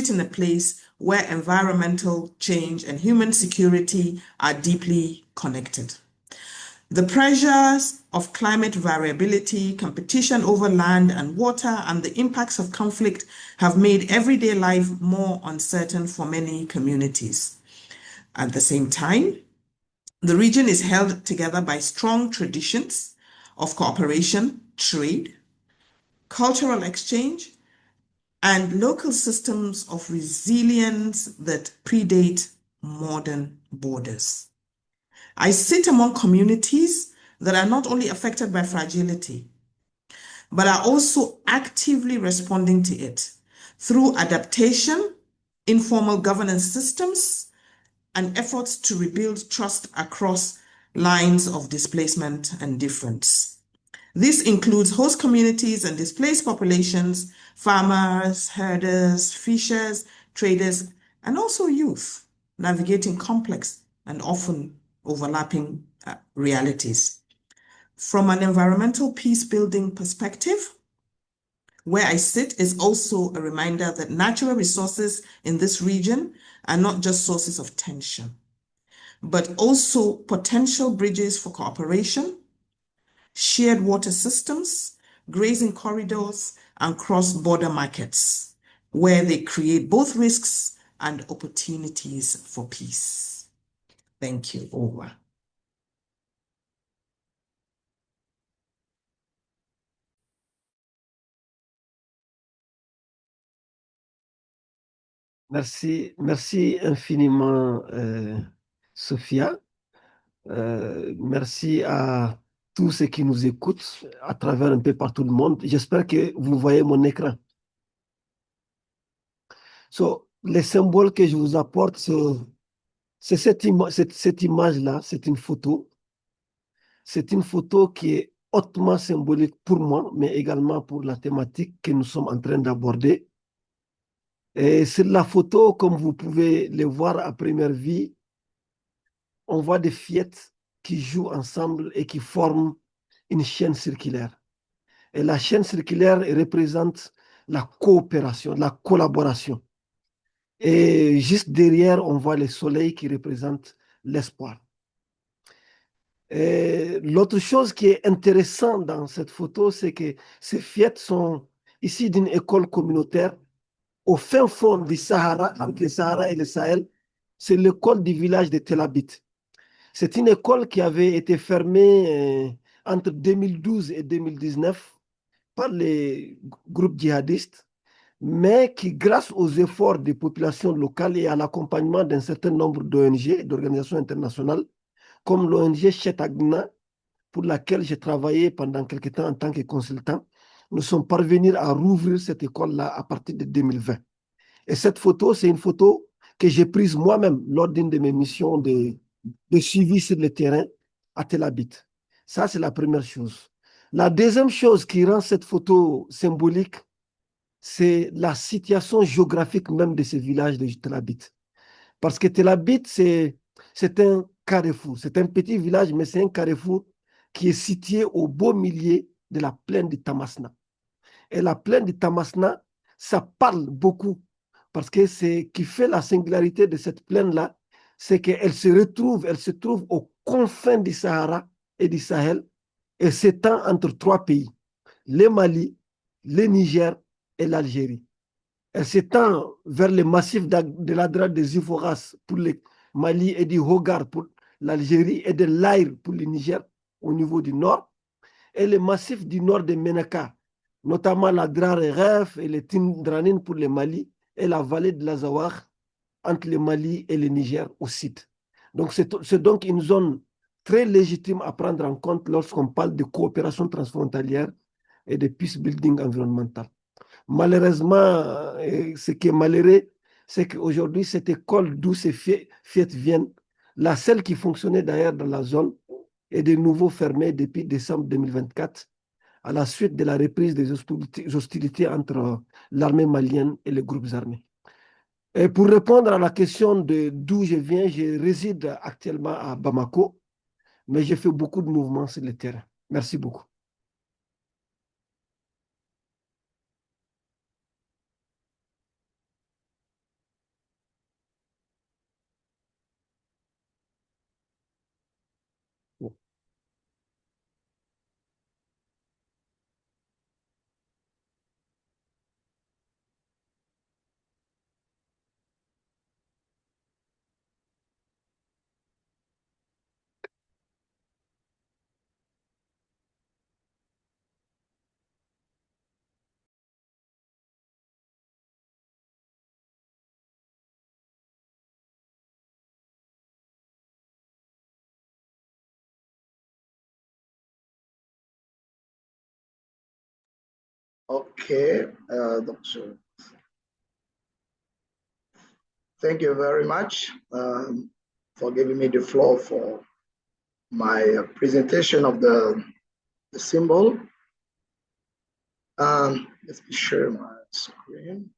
in a place where environmental change and human security are deeply connected. The pressures of climate variability, competition over land and water, and the impacts of conflict have made everyday life more uncertain for many communities. At the same time, the region is held together by strong traditions of cooperation, trade, cultural exchange, and local systems of resilience that predate modern borders. I sit among communities that are not only affected by fragility, but are also actively responding to it through adaptation, informal governance systems, and efforts to rebuild trust across lines of displacement and difference. This includes host communities and displaced populations, farmers, herders, fishers, traders, and also youth, navigating complex and often overlapping realities. From an environmental peace-building perspective, where I sit is also a reminder that natural resources in this region are not just sources of tension, but also potential bridges for cooperation, shared water systems, grazing corridors, and cross-border markets, where they create both risks and opportunities for peace. Thank you. Over. Merci infiniment, Sophia. Merci à tous ceux qui nous écoutent à travers un peu partout le monde. J'espère que vous voyez mon écran. Les symboles que je vous apporte, c'est cette image-là, c'est une photo. C'est une photo qui est hautement symbolique pour moi, mais également pour la thématique que nous sommes en train d'aborder. Et sur la photo, comme vous pouvez le voir à première vue, on voit des fillettes qui jouent ensemble et qui forment une chaîne circulaire. Et la chaîne circulaire représente la coopération, la collaboration. Et juste derrière, on voit le soleil qui représente l'espoir. L'autre chose qui est intéressante dans cette photo, c'est que ces fillettes sont ici d'une école communautaire au fin fond du Sahara, entre le Sahara et le Sahel. C'est l'école du village de Tel Abid. C'est une école qui avait été fermée entre 2012 et 2019 par les groupes djihadistes, mais qui, grâce aux efforts des populations locales et à l'accompagnement d'un certain nombre d'ONG, d'organisations internationales, comme l'ONG Chetagna, pour laquelle j'ai travaillé pendant quelque temps en tant que consultant, nous sommes parvenus à rouvrir cette école-là à partir de 2020. Et cette photo, c'est une photo que j'ai prise moi-même lors d'une de mes missions de suivi sur le terrain à Tel Abid. Ça, c'est la première chose. La deuxième chose qui rend cette photo symbolique, c'est la situation géographique même de ce village de Tel Abid. Parce que Tel Abid, c'est un carrefour. C'est un petit village, mais c'est un carrefour qui est situé au beau milieu de la plaine de Tamasna. Et la plaine de Tamasna, ça parle beaucoup. Parce que ce qui fait la singularité de cette plaine-là, c'est qu'elle se trouve aux confins du Sahara et du Sahel et s'étend entre trois pays, le Mali, le Niger et l'Algérie. Elle s'étend vers le massif de la Drade des Iforas pour le Mali et du Hogar pour l'Algérie et de l'Aïr pour le Niger au niveau du nord, et le massif du nord de Menaka, notamment la Drare-Ref et le Tindranine pour le Mali et la vallée de l'Azawar entre le Mali et le Niger au sud. Donc c'est donc une zone très légitime à prendre en compte lorsqu'on parle de coopération transfrontalière et de peace building environnemental. Malheureusement, ce qui est malheureux, c'est qu'aujourd'hui, cette école d'où ces fêtes viennent, la seule qui fonctionnait d'ailleurs dans la zone, est de nouveau fermée depuis décembre 2024, à la suite de la reprise des hostilités entre l'armée malienne et les groupes armés. Et pour répondre à la question de d'où je viens, je réside actuellement à Bamako, mais j'ai fait beaucoup de mouvements sur le terrain. Merci beaucoup. Okay, thank you very much for giving me the floor for my presentation of the symbol. Let me share my screen.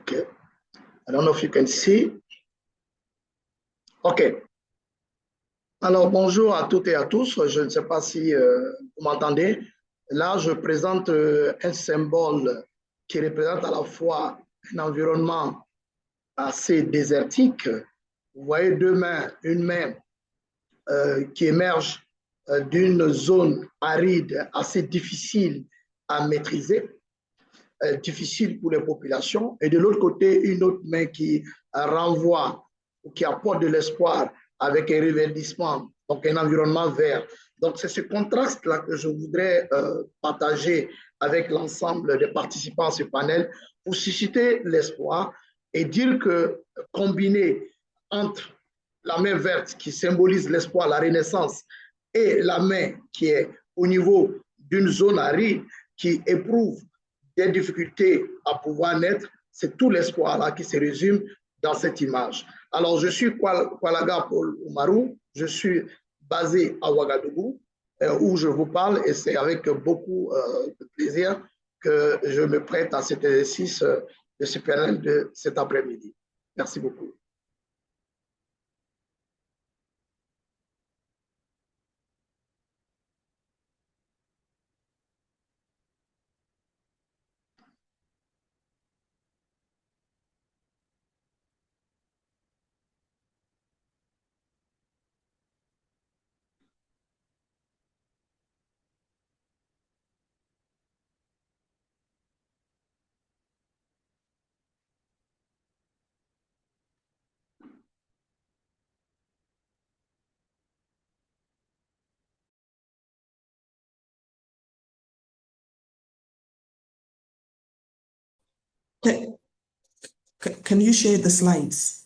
Okay, I don't know if you can see. Okay. Alors, bonjour à toutes et à tous. Je ne sais pas si vous m'entendez. Là, je présente un symbole qui représente à la fois un environnement assez désertique. Vous voyez deux mains, une main qui émerge d'une zone aride assez difficile à maîtriser, difficile pour les populations, et de l'autre côté, une autre main qui renvoie ou qui apporte de l'espoir avec un reverdissement, donc un environnement vert. Donc, c'est ce contraste-là que je voudrais partager avec l'ensemble des participants à ce panel pour susciter l'espoir et dire que combiné entre la main verte qui symbolise l'espoir, la renaissance, et la main qui est au niveau d'une zone aride qui éprouve des difficultés à pouvoir naître, c'est tout l'espoir là qui se résume dans cette image. Alors, je suis Kwalaga Paul Umaru, je suis basé à Ouagadougou, où je vous parle, et c'est avec beaucoup de plaisir que je me prête à cet exercice de ce panel de cet après-midi. Merci beaucoup. Can you share the slides?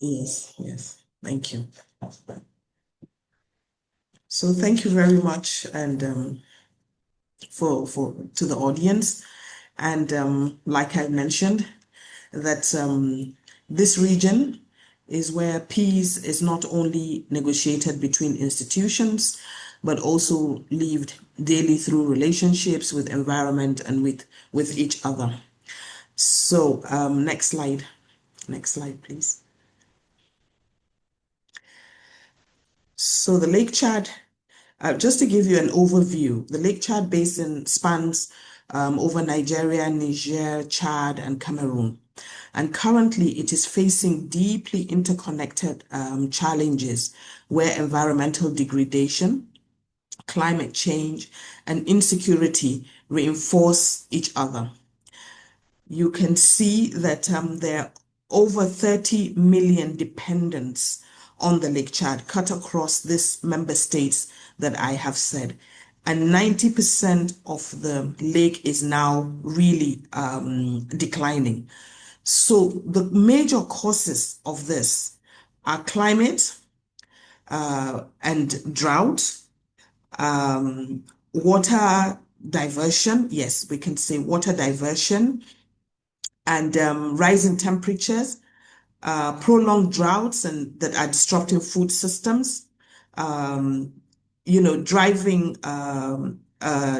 Yes, yes. Thank you. So thank you very much, and to the audience. And like I mentioned, that this region is where peace is not only negotiated between institutions, but also lived daily through relationships with environment and with each other. So next slide. Next slide, please. So the Lake Chad, just to give you an overview, the Lake Chad Basin spans over Nigeria, Niger, Chad, and Cameroon. And currently it is facing deeply interconnected challenges where environmental degradation, climate change, and insecurity reinforce each other. You can see that there are over 30 million dependents on the Lake Chad cut across these member states that I have said. And 90% of the lake is now really declining. So the major causes of this are climate and drought, water diversion. Yes, we can say water diversion, and rising temperatures, prolonged droughts and that are disrupting food systems, driving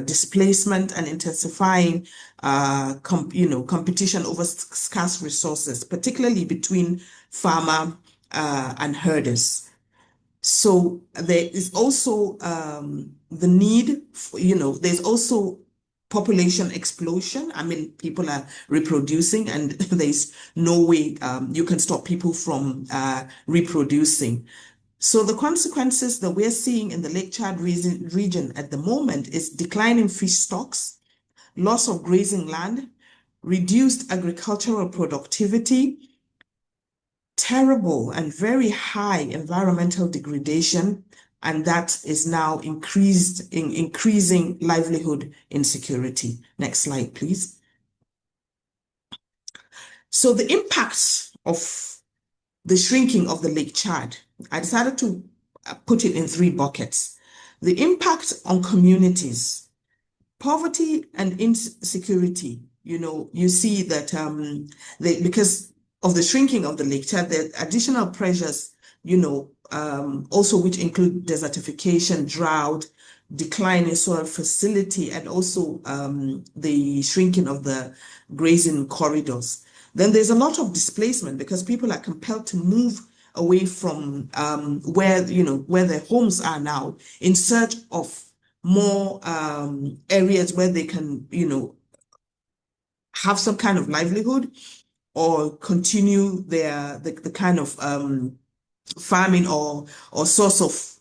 displacement and intensifying competition over scarce resources, particularly between farmer and herders. So there is also the need for, there's also population explosion. I mean, people are reproducing, and there's no way you can stop people from reproducing. So the consequences that we're seeing in the Lake Chad region at the moment is declining fish stocks, loss of grazing land, reduced agricultural productivity, terrible and very high environmental degradation, and that is now increasing livelihood insecurity. Next slide, please. So the impacts of the shrinking of the Lake Chad. I decided to put it in 3 buckets. The impact on communities, poverty and insecurity. You see that because of the shrinking of the Lake Chad, the additional pressures, also which include desertification, drought, decline in soil fertility, and also the shrinking of the grazing corridors. Then there's a lot of displacement because people are compelled to move away from where their homes are now in search of more areas where they can, have some kind of livelihood or continue the kind of farming or source of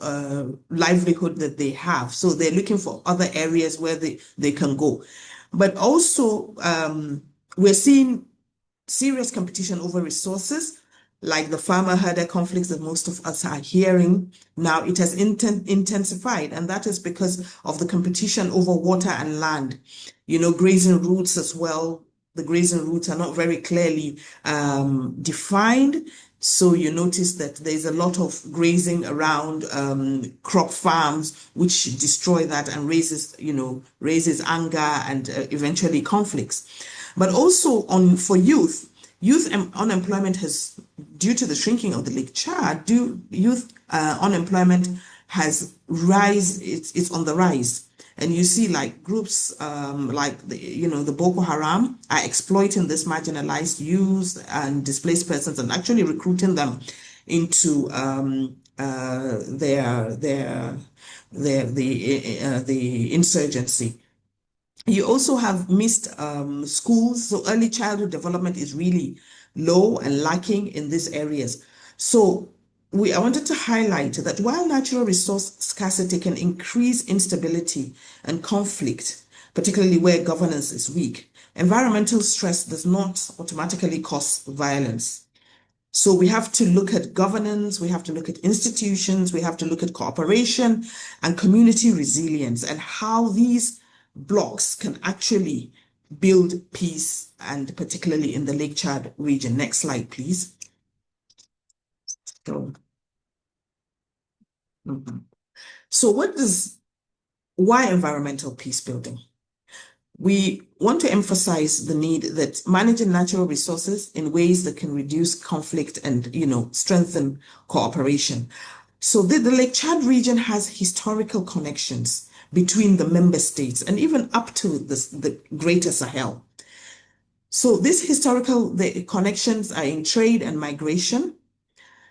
livelihood that they have. So they're looking for other areas where they can go. But also we're seeing serious competition over resources, like the farmer-herder conflicts that most of us are hearing. Now it has intensified, and that is because of the competition over water and land. Grazing routes as well. The grazing routes are not very clearly defined. So you notice that there's a lot of grazing around crop farms, which destroy that and raises anger and eventually conflicts. But also for youth unemployment has, due to the shrinking of the Lake Chad, youth unemployment has it's on the rise. And you see like groups like the Boko Haram are exploiting this marginalized youth and displaced persons and actually recruiting them into the insurgency. You also have missed schools, so early childhood development is really low and lacking in these areas. So I wanted to highlight that while natural resource scarcity can increase instability and conflict, particularly where governance is weak, environmental stress does not automatically cause violence. So we have to look at governance, we have to look at institutions, we have to look at cooperation and community resilience and how these blocks can actually build peace, and particularly in the Lake Chad region. Next slide, please. So why environmental peace building? We want to emphasize the need that managing natural resources in ways that can reduce conflict and, strengthen cooperation. So the Lake Chad region has historical connections between the member states and even up to the Greater Sahel. So these the connections are in trade and migration,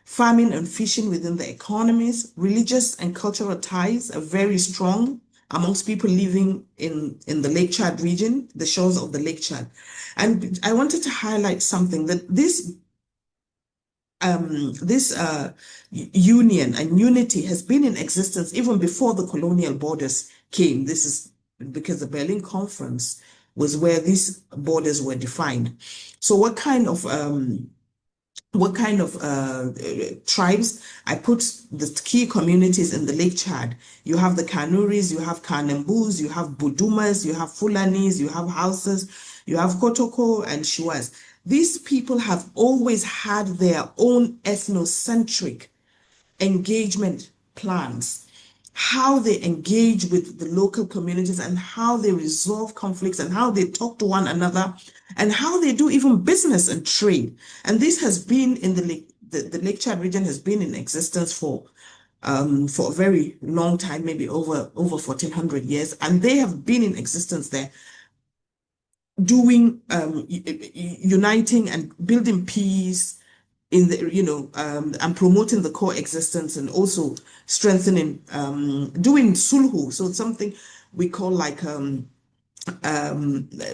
farming and fishing within the economies. Religious and cultural ties are very strong amongst people living in the Lake Chad region, the shores of the Lake Chad. And I wanted to highlight something, that this union and unity has been in existence even before the colonial borders came. This is because the Berlin Conference was where these borders were defined. So what kind of tribes? I put the key communities in the Lake Chad. You have the Kanuris, you have Kanembus, you have Budumas, you have Fulanis, you have Hausas, you have Kotoko and Shuas. These people have always had their own ethnocentric engagement plans, how they engage with the local communities and how they resolve conflicts and how they talk to one another and how they do even business and trade. And this has been in the Lake Chad region has been in existence for a very long time, maybe over 1400 years, and they have been in existence there, doing uniting and building peace in the and promoting the coexistence, and also strengthening doing sulhu. So it's something we call like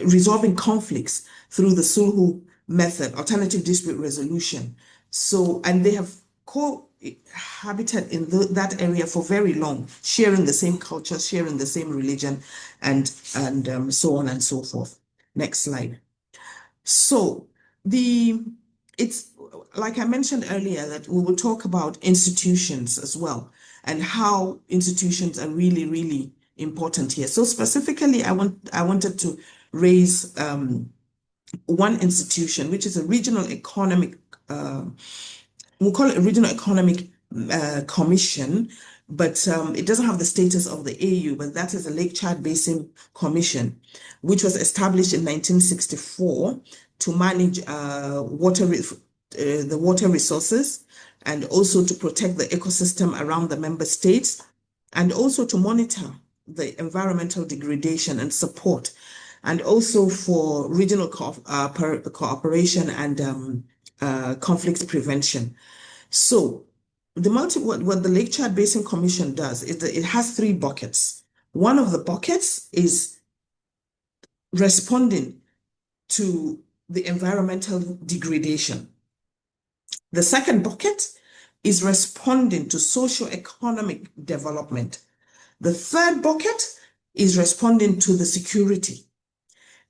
resolving conflicts through the sulhu method, alternative dispute resolution. So, and they have cohabited in that area for very long, sharing the same culture, sharing the same religion, and so on and so forth. Next slide. So it's like I mentioned earlier, that we will talk about institutions as well and how institutions are really, really important here. So specifically, I wanted to raise one institution, which is a regional economic we'll call it a Regional Economic Commission, but it doesn't have the status of the AU, but that is the Lake Chad Basin Commission, which was established in 1964 to manage the water resources and also to protect the ecosystem around the member states and also to monitor the environmental degradation and support, and also for regional cooperation and conflict prevention. So what the Lake Chad Basin Commission does is that it has 3 buckets. One of the buckets is responding to the environmental degradation. The second bucket is responding to socio-economic development. The third bucket is responding to the security.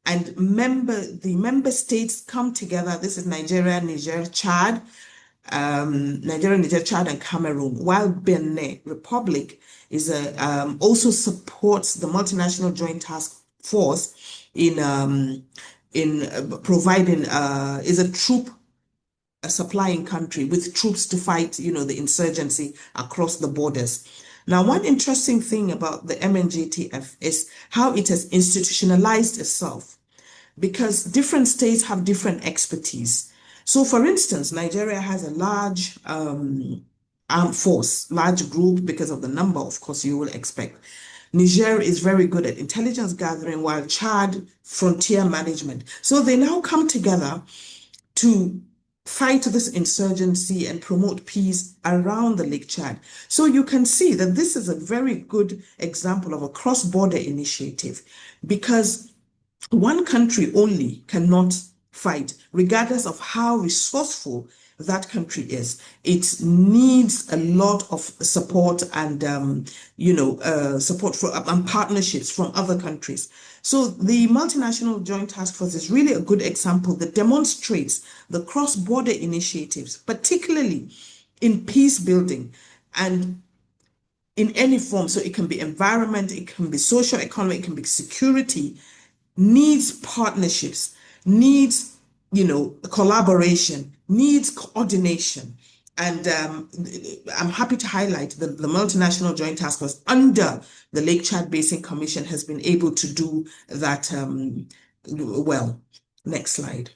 And the member states come together. This is Nigeria, Niger, Chad, and Cameroon, while Benin Republic is also supports the multinational joint task force in providing is a troop supplying country with troops to fight, the insurgency across the borders. Now, one interesting thing about the MNJTF is how it has institutionalized itself, because different states have different expertise. So, for instance, Nigeria has a large armed force, large group because of the number, of course, you will expect. Niger is very good at intelligence gathering, while Chad, frontier management. So they now come together to fight this insurgency and promote peace around the Lake Chad. So you can see that this is a very good example of a cross-border initiative, because one country only cannot fight, regardless of how resourceful that country is. It needs a lot of support and support and partnerships from other countries. So the multinational joint task force is really a good example that demonstrates the cross-border initiatives, particularly in peace building and in any form. So it can be environment, it can be social economy, it can be security, needs partnerships, needs collaboration, needs coordination. And I'm happy to highlight that the multinational joint task force under the Lake Chad Basin Commission has been able to do that well. Next slide.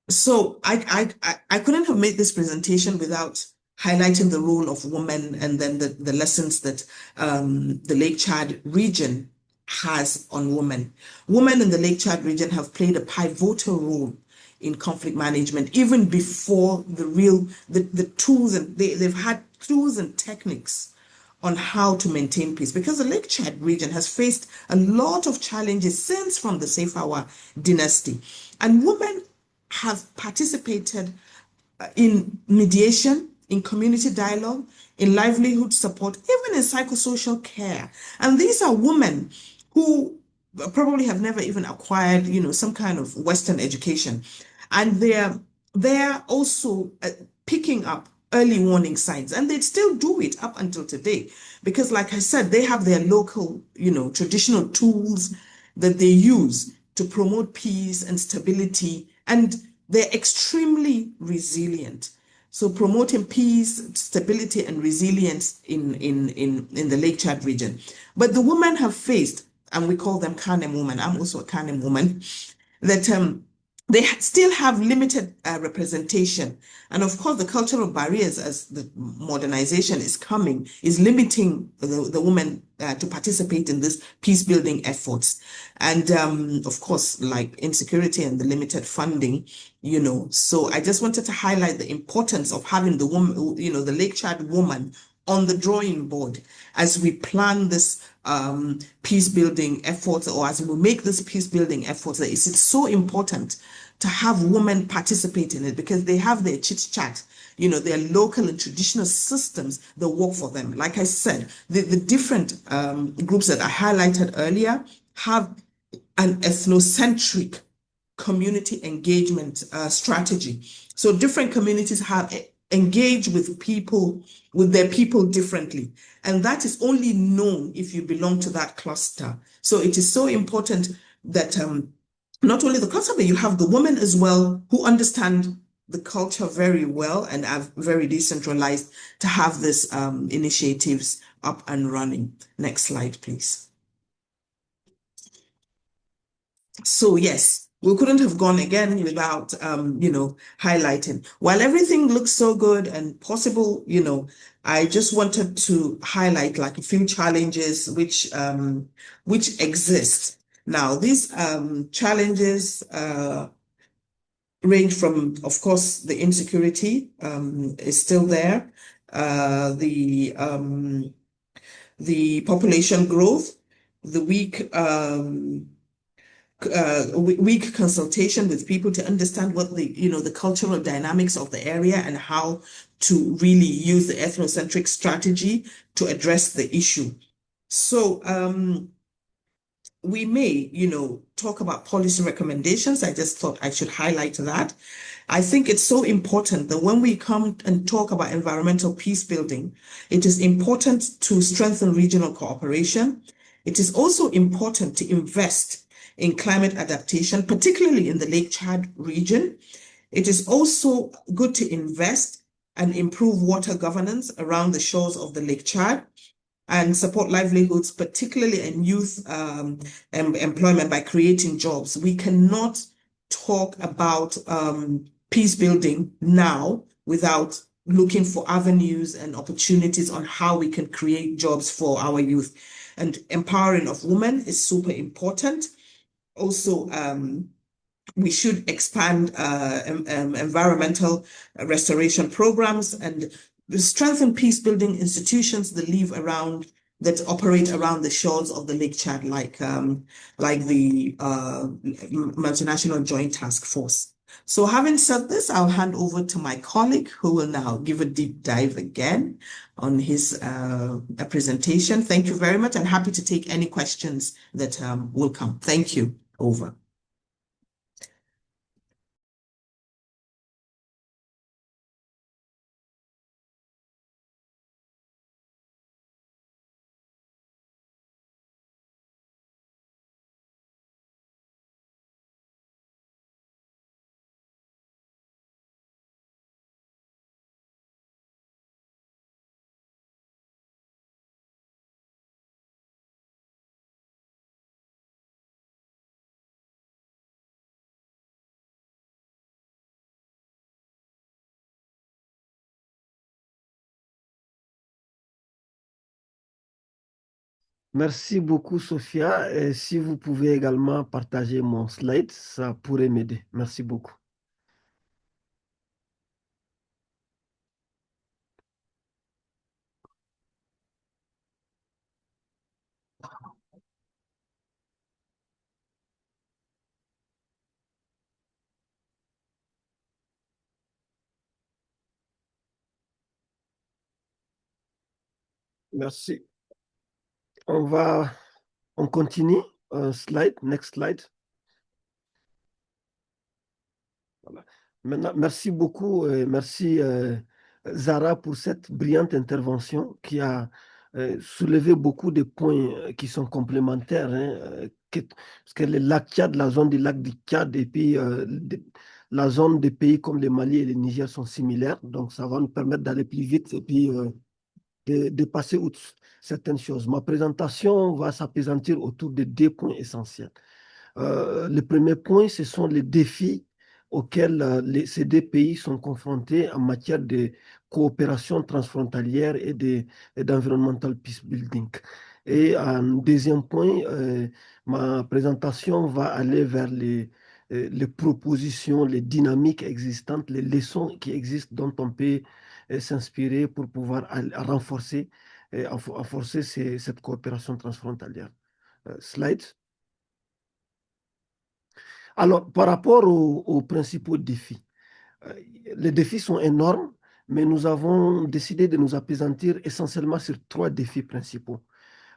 So I couldn't have made this presentation without highlighting the role of women and then the lessons that the Lake Chad region has on women. Women in the Lake Chad region have played a pivotal role in conflict management, even before the tools, and they've had tools and techniques on how to maintain peace, because the Lake Chad region has faced a lot of challenges since from the Seyfawa dynasty, and women have participated in mediation, in community dialogue, in livelihood support, even in psychosocial care. And these are women who probably have never even acquired, some kind of Western education. And they're also picking up early warning signs, and they still do it up until today, because like I said, they have their local, traditional tools that they use to promote peace and stability, and they're extremely resilient. So promoting peace, stability, and resilience in the Lake Chad region. But the women have faced, and we call them Kanem women, I'm also a Kanem woman, that they still have limited representation. And of course, the cultural barriers as the modernization is coming is limiting the women to participate in this peace building efforts. And of course, like insecurity and the limited funding, So I just wanted to highlight the importance of having the woman, the Lake Chad woman on the drawing board as we plan this peace building efforts, or as we make this peace building efforts. It's so important to have women participate in it, because they have their chit chat, their local and traditional systems that work for them. Like I said, the different groups that I highlighted earlier have an ethnocentric community engagement strategy. So different communities have engaged with their people differently. And that is only known if you belong to that cluster. So it is so important that not only the cluster, but you have the women as well who understand the culture very well and are very decentralized to have this initiatives up and running. Next slide, please. So yes, we couldn't have gone again without, highlighting. While everything looks so good and possible, I just wanted to highlight like a few challenges which exist. Now, these challenges range from, of course, the insecurity is still there, the population growth, the weak consultation with people to understand what the cultural dynamics of the area and how to really use the ethnocentric strategy to address the issue. So we may, talk about policy recommendations. I just thought I should highlight that. I think it's so important that when we come and talk about environmental peace building, it is important to strengthen regional cooperation. It is also important to invest in climate adaptation, particularly in the Lake Chad region. It is also good to invest and improve water governance around the shores of the Lake Chad and support livelihoods, particularly in youth employment by creating jobs. We cannot talk about peace building now without looking for avenues and opportunities on how we can create jobs for our youth. And empowering of women is super important. Also, we should expand environmental restoration programs and strengthen peace-building institutions that operate around the shores of the Lake Chad, like the Multinational Joint Task Force. So having said this, I'll hand over to my colleague who will now give a deep dive again on his presentation. Thank you very much, and happy to take any questions that will come. Thank you. Over. Merci beaucoup, Sophia. Et si vous pouvez également partager mon slide, ça pourrait m'aider. Merci beaucoup. Merci. On continue. Next slide. Voilà. Maintenant, merci beaucoup, merci Zara pour cette brillante intervention qui a soulevé beaucoup de points qui sont complémentaires, hein, parce que le lac Tchad, la zone du lac du Tchad et puis la zone des pays comme le Mali et le Niger sont similaires, donc ça va nous permettre d'aller plus vite et puis de passer outre certaines choses. Ma présentation va s'appesantir autour de 2 points essentiels. Le premier point, ce sont les défis auxquels ces 2 pays sont confrontés en matière de coopération transfrontalière et d'environnemental peace building. Et en deuxième point, ma présentation va aller vers les propositions, les dynamiques existantes, les leçons qui existent dont on peut s'inspirer pour pouvoir renforcer cette coopération transfrontalière. Slide. Alors, par rapport aux principaux défis, les défis sont énormes, mais nous avons décidé de nous appesantir essentiellement sur 3 défis principaux.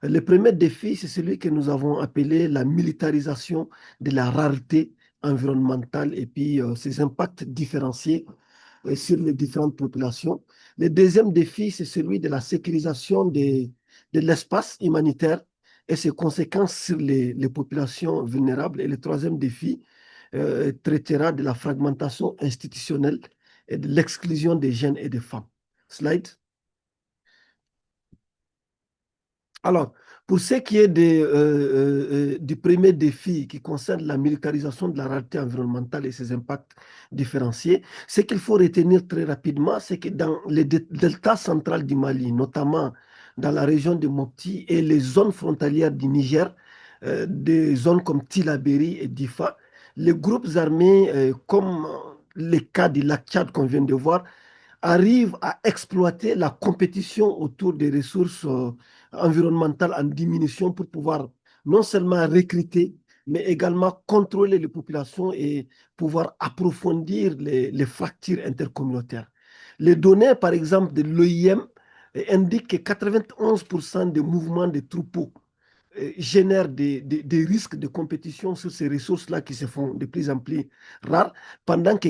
Le premier défi, c'est celui que nous avons appelé la militarisation de la rareté environnementale et puis ses impacts différenciés sur les différentes populations. Le deuxième défi, c'est celui de la sécurisation de l'espace humanitaire et ses conséquences sur les populations vulnérables. Et le troisième défi traitera de la fragmentation institutionnelle et de l'exclusion des jeunes et des femmes. Slide. Alors, pour ce qui est du premier défi qui concerne la militarisation de la réalité environnementale et ses impacts différenciés, ce qu'il faut retenir très rapidement, c'est que dans le delta central du Mali, notamment dans la région de Mopti et les zones frontalières du Niger, des zones comme Tillabéri et Difa, les groupes armés, comme le cas du lac Tchad qu'on vient de voir, arrive à exploiter la compétition autour des ressources environnementales en diminution pour pouvoir non seulement recruter, mais également contrôler les populations et pouvoir approfondir les fractures intercommunautaires. Les données, par exemple, de l'OIM indiquent que 91% des mouvements de troupeaux génèrent des risques de compétition sur ces ressources-là qui se font de plus en plus rares, pendant que,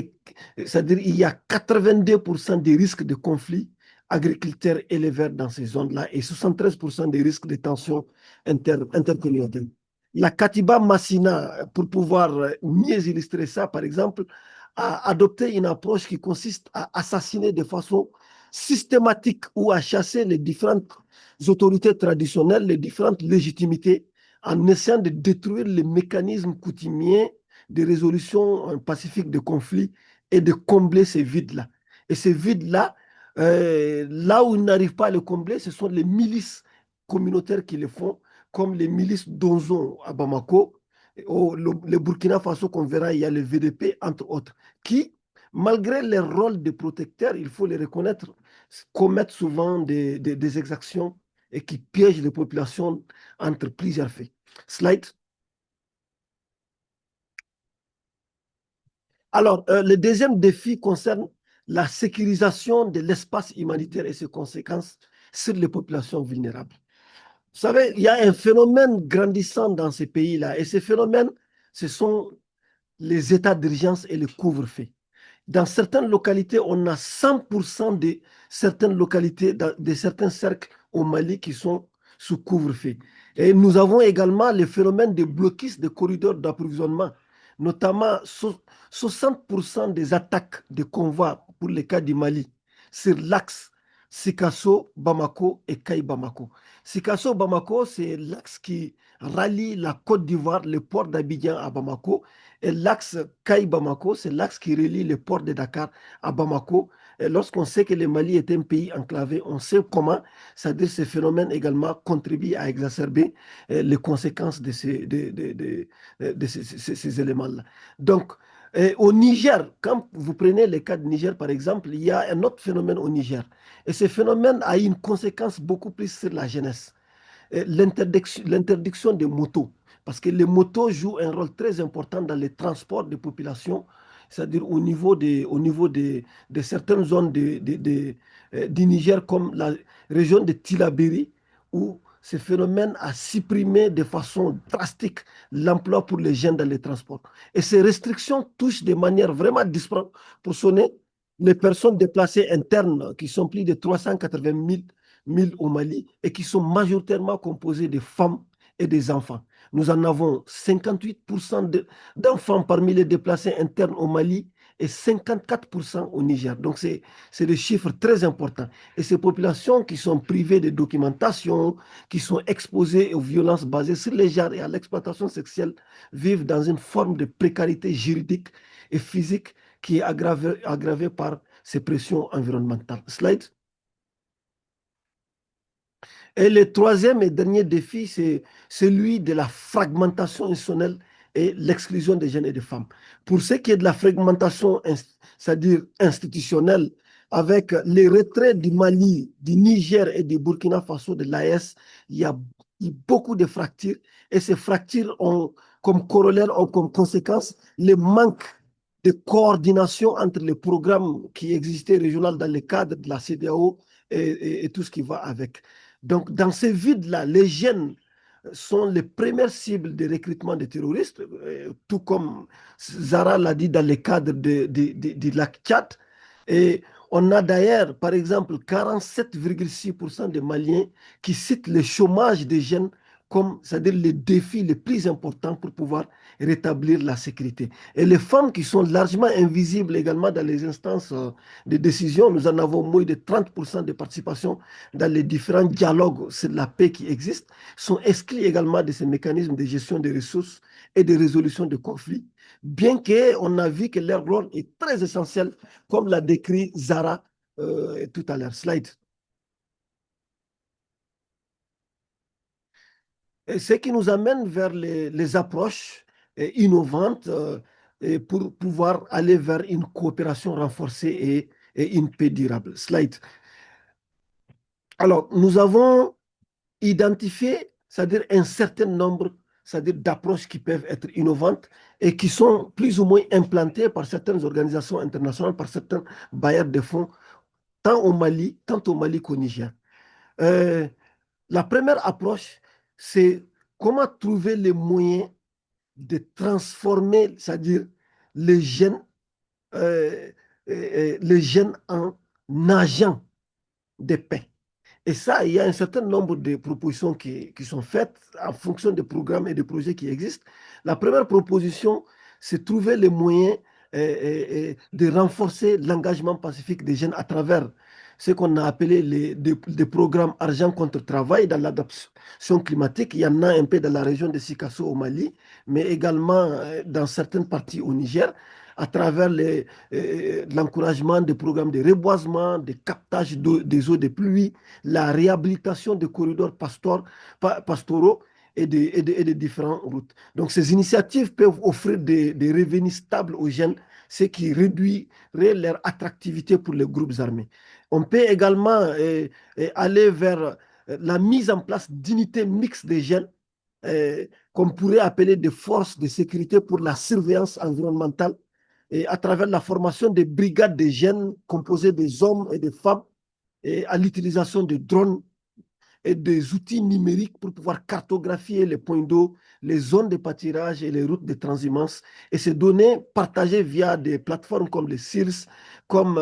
c'est-à-dire il y a 82% des risques de conflits agriculteurs éleveurs dans ces zones-là et 73% des risques de tensions intercommunautaires. La Katiba Massina, pour pouvoir mieux illustrer ça, par exemple, a adopté une approche qui consiste à assassiner de façon systématique ou à chasser les différentes autorités traditionnelles, les différentes légitimités, en essayant de détruire les mécanismes coutumiers de résolution pacifique de conflits et de combler ces vides-là. Et ces vides-là, là où ils n'arrivent pas à les combler, ce sont les milices communautaires qui le font, comme les milices d'Onzon à Bamako, le Burkina Faso qu'on verra, il y a le VDP, entre autres, qui, malgré leur rôle de protecteurs, il faut les reconnaître, commettent souvent des exactions et qui piègent les populations entre plusieurs faits. Slide. Alors, le deuxième défi concerne la sécurisation de l'espace humanitaire et ses conséquences sur les populations vulnérables. Vous savez, il y a un phénomène grandissant dans ces pays-là, et ces phénomènes, ce sont les états d'urgence et le couvre-feu. Dans certaines localités, on a 100% de certaines localités, de certains cercles au Mali qui sont sous couvre-feu. Et nous avons également le phénomène de blocus des corridors d'approvisionnement, notamment 60% des attaques de convois pour le cas du Mali sur l'axe Sikasso-Bamako et Kaï-Bamako. Sikasso-Bamako, c'est l'axe qui rallie la Côte d'Ivoire, le port d'Abidjan à Bamako, et l'axe Kaï-Bamako, c'est l'axe qui relie le port de Dakar à Bamako. Et lorsqu'on sait que le Mali est un pays enclavé, on sait comment, c'est-à-dire ce phénomène également contribue à exacerber les conséquences de ces éléments-là. Donc, au Niger, quand vous prenez le cas du Niger, par exemple, il y a un autre phénomène au Niger. Et ce phénomène a une conséquence beaucoup plus sur la jeunesse. L'interdiction des motos. Parce que les motos jouent un rôle très important dans le transport des populations, c'est-à-dire au niveau de certaines zones du Niger, comme la région de Tillabéri, où ce phénomène a supprimé de façon drastique l'emploi pour les jeunes dans les transports. Et ces restrictions touchent de manière vraiment disproportionnée les personnes déplacées internes, qui sont plus de 380 000 au Mali et qui sont majoritairement composées de femmes et des enfants. Nous en avons 58% d'enfants parmi les déplacés internes au Mali et 54% au Niger. Donc, c'est des chiffres très importants. Et ces populations qui sont privées de documentation, qui sont exposées aux violences basées sur les genres et à l'exploitation sexuelle, vivent dans une forme de précarité juridique et physique qui est aggravée par ces pressions environnementales. Slide. Et le troisième et dernier défi, c'est celui de la fragmentation institutionnelle et l'exclusion des jeunes et des femmes. Pour ce qui est de la fragmentation, c'est-à-dire institutionnelle, avec les retraits du Mali, du Niger et du Burkina Faso, de l'AES, il y a beaucoup de fractures et ces fractures ont comme corollaire, ont comme conséquence le manque de coordination entre les programmes qui existaient régionaux dans le cadre de la CEDEAO et tout ce qui va avec. Donc, dans ces vides-là, les jeunes sont les premières cibles de recrutement des terroristes, tout comme Zara l'a dit dans le cadre du lac Tchad. Et on a d'ailleurs, par exemple, 47,6% des Maliens qui citent le chômage des jeunes comme, c'est-à-dire les défis les plus importants pour pouvoir rétablir la sécurité. Et les femmes qui sont largement invisibles également dans les instances de décision, nous en avons moins de 30% de participation dans les différents dialogues sur la paix qui existent, sont exclus également de ces mécanismes de gestion des ressources et de résolution de conflits, bien qu'on a vu que leur rôle est très essentiel, comme l'a décrit Zara tout à l'heure. Slide. Et ce qui nous amène vers les approches innovantes et pour pouvoir aller vers une coopération renforcée et une paix durable. Slide. Alors, nous avons identifié, c'est-à-dire un certain nombre, c'est-à-dire d'approches qui peuvent être innovantes et qui sont plus ou moins implantées par certaines organisations internationales, par certains bailleurs de fonds, tant au Mali qu'au Niger. La première approche, c'est comment trouver les moyens de transformer, c'est-à-dire les jeunes, les jeunes en agents de paix. Et ça, il y a un certain nombre de propositions qui sont faites en fonction des programmes et des projets qui existent. La première proposition, c'est trouver les moyens de renforcer l'engagement pacifique des jeunes à travers ce qu'on a appelé des programmes argent contre travail dans l'adaptation climatique. Il y en a un peu dans la région de Sikasso au Mali, mais également dans certaines parties au Niger, à travers l'encouragement des programmes de reboisement, de captage des eaux de pluie, la réhabilitation des corridors pastoraux et des différentes routes. Donc, ces initiatives peuvent offrir des revenus stables aux jeunes, ce qui réduirait leur attractivité pour les groupes armés. On peut également aller vers la mise en place d'unités mixtes des jeunes, qu'on pourrait appeler des forces de sécurité pour la surveillance environnementale, et à travers la formation des brigades de jeunes composées des hommes et des femmes, et à l'utilisation de drones et des outils numériques pour pouvoir cartographier les points d'eau, les zones de pâturage et les routes de transhumance. Et ces données partagées via des plateformes comme les CIRS, comme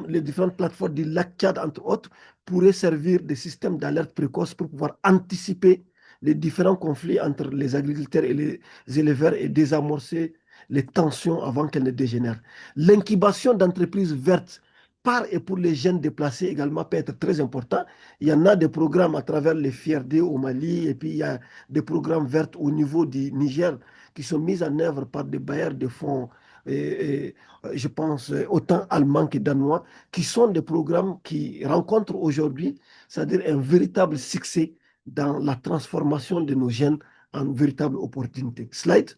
les différentes plateformes du lac Tchad, entre autres, pourraient servir de système d'alerte précoce pour pouvoir anticiper les différents conflits entre les agriculteurs et les éleveurs et désamorcer les tensions avant qu'elles ne dégénèrent. L'incubation d'entreprises vertes par et pour les jeunes déplacés également peut être très important. Il y en a des programmes à travers les FIRD au Mali et puis il y a des programmes verts au niveau du Niger qui sont mis en œuvre par des bailleurs de fonds, je pense autant allemands que danois, qui sont des programmes qui rencontrent aujourd'hui, c'est-à-dire un véritable succès dans la transformation de nos jeunes en véritable opportunité. Slide.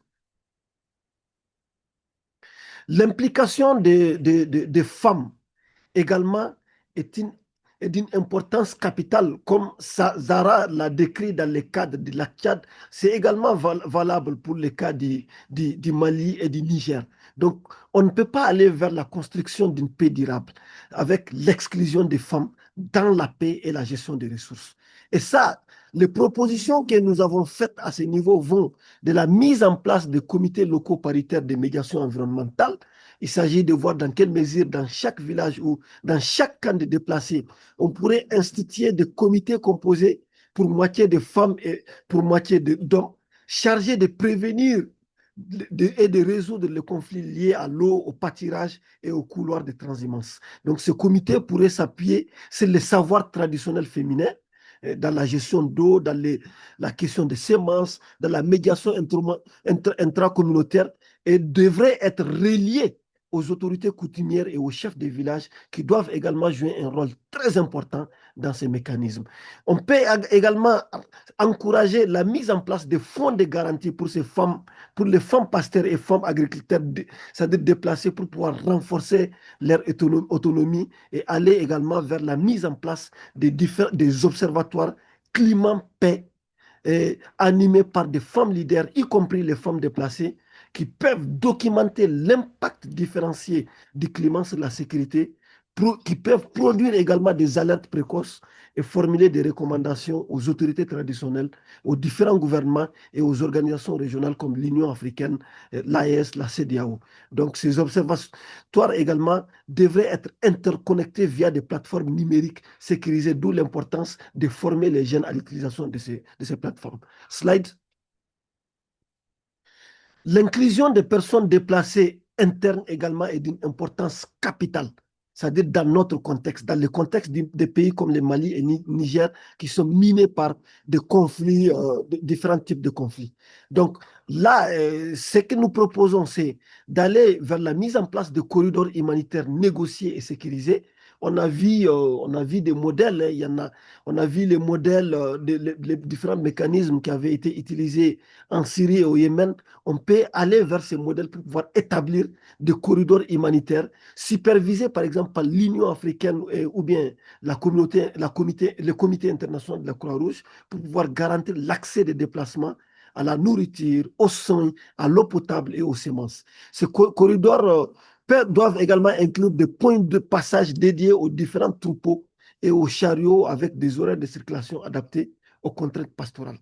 L'implication des femmes également est d'une importance capitale, comme Zara l'a décrit dans le cadre de la Tchad, c'est également valable pour le cas du Mali et du Niger. Donc, on ne peut pas aller vers la construction d'une paix durable avec l'exclusion des femmes dans la paix et la gestion des ressources. Et ça, les propositions que nous avons faites à ce niveau vont de la mise en place de comités locaux paritaires de médiation environnementale. Il s'agit de voir dans quelle mesure, dans chaque village ou dans chaque camp de déplacés, on pourrait instituer des comités composés pour moitié de femmes et pour moitié d'hommes, chargés de prévenir et de résoudre les conflits liés à l'eau, au pâturage et au couloir de transhumance. Donc, ce comité pourrait s'appuyer sur les savoirs traditionnels féminins dans la gestion d'eau, dans la question des semences, dans la médiation intracommunautaire et devrait être relié aux autorités coutumières et aux chefs des villages qui doivent également jouer un rôle très important dans ces mécanismes. On peut également encourager la mise en place de fonds de garantie pour ces femmes, pour les femmes pasteurs et femmes agriculteurs, c'est-à-dire déplacées pour pouvoir renforcer leur autonomie et aller également vers la mise en place des observatoires climat-paix animés par des femmes leaders, y compris les femmes déplacées, qui peuvent documenter l'impact différencié du climat sur la sécurité qui peuvent produire également des alertes précoces et formuler des recommandations aux autorités traditionnelles, aux différents gouvernements et aux organisations régionales comme l'Union africaine, l'AES, la CEDEAO. Donc, ces observatoires également devraient être interconnectés via des plateformes numériques sécurisées, d'où l'importance de former les jeunes à l'utilisation de ces plateformes. Slide. L'inclusion des personnes déplacées internes également est d'une importance capitale, c'est-à-dire dans notre contexte, dans le contexte des pays comme le Mali et le Niger qui sont minés par des conflits, différents types de conflits. Donc là, ce que nous proposons, c'est d'aller vers la mise en place de corridors humanitaires négociés et sécurisés. On a vu des modèles, hein, on a vu les modèles, les différents mécanismes qui avaient été utilisés en Syrie et au Yémen. On peut aller vers ces modèles pour pouvoir établir des corridors humanitaires supervisés par exemple par l'Union africaine ou bien le comité international de la Croix-Rouge pour pouvoir garantir l'accès des déplacements à la nourriture, aux soins, à l'eau potable et aux semences. Ces corridors doivent également inclure des points de passage dédiés aux différents troupeaux et aux chariots avec des horaires de circulation adaptés aux contraintes pastorales.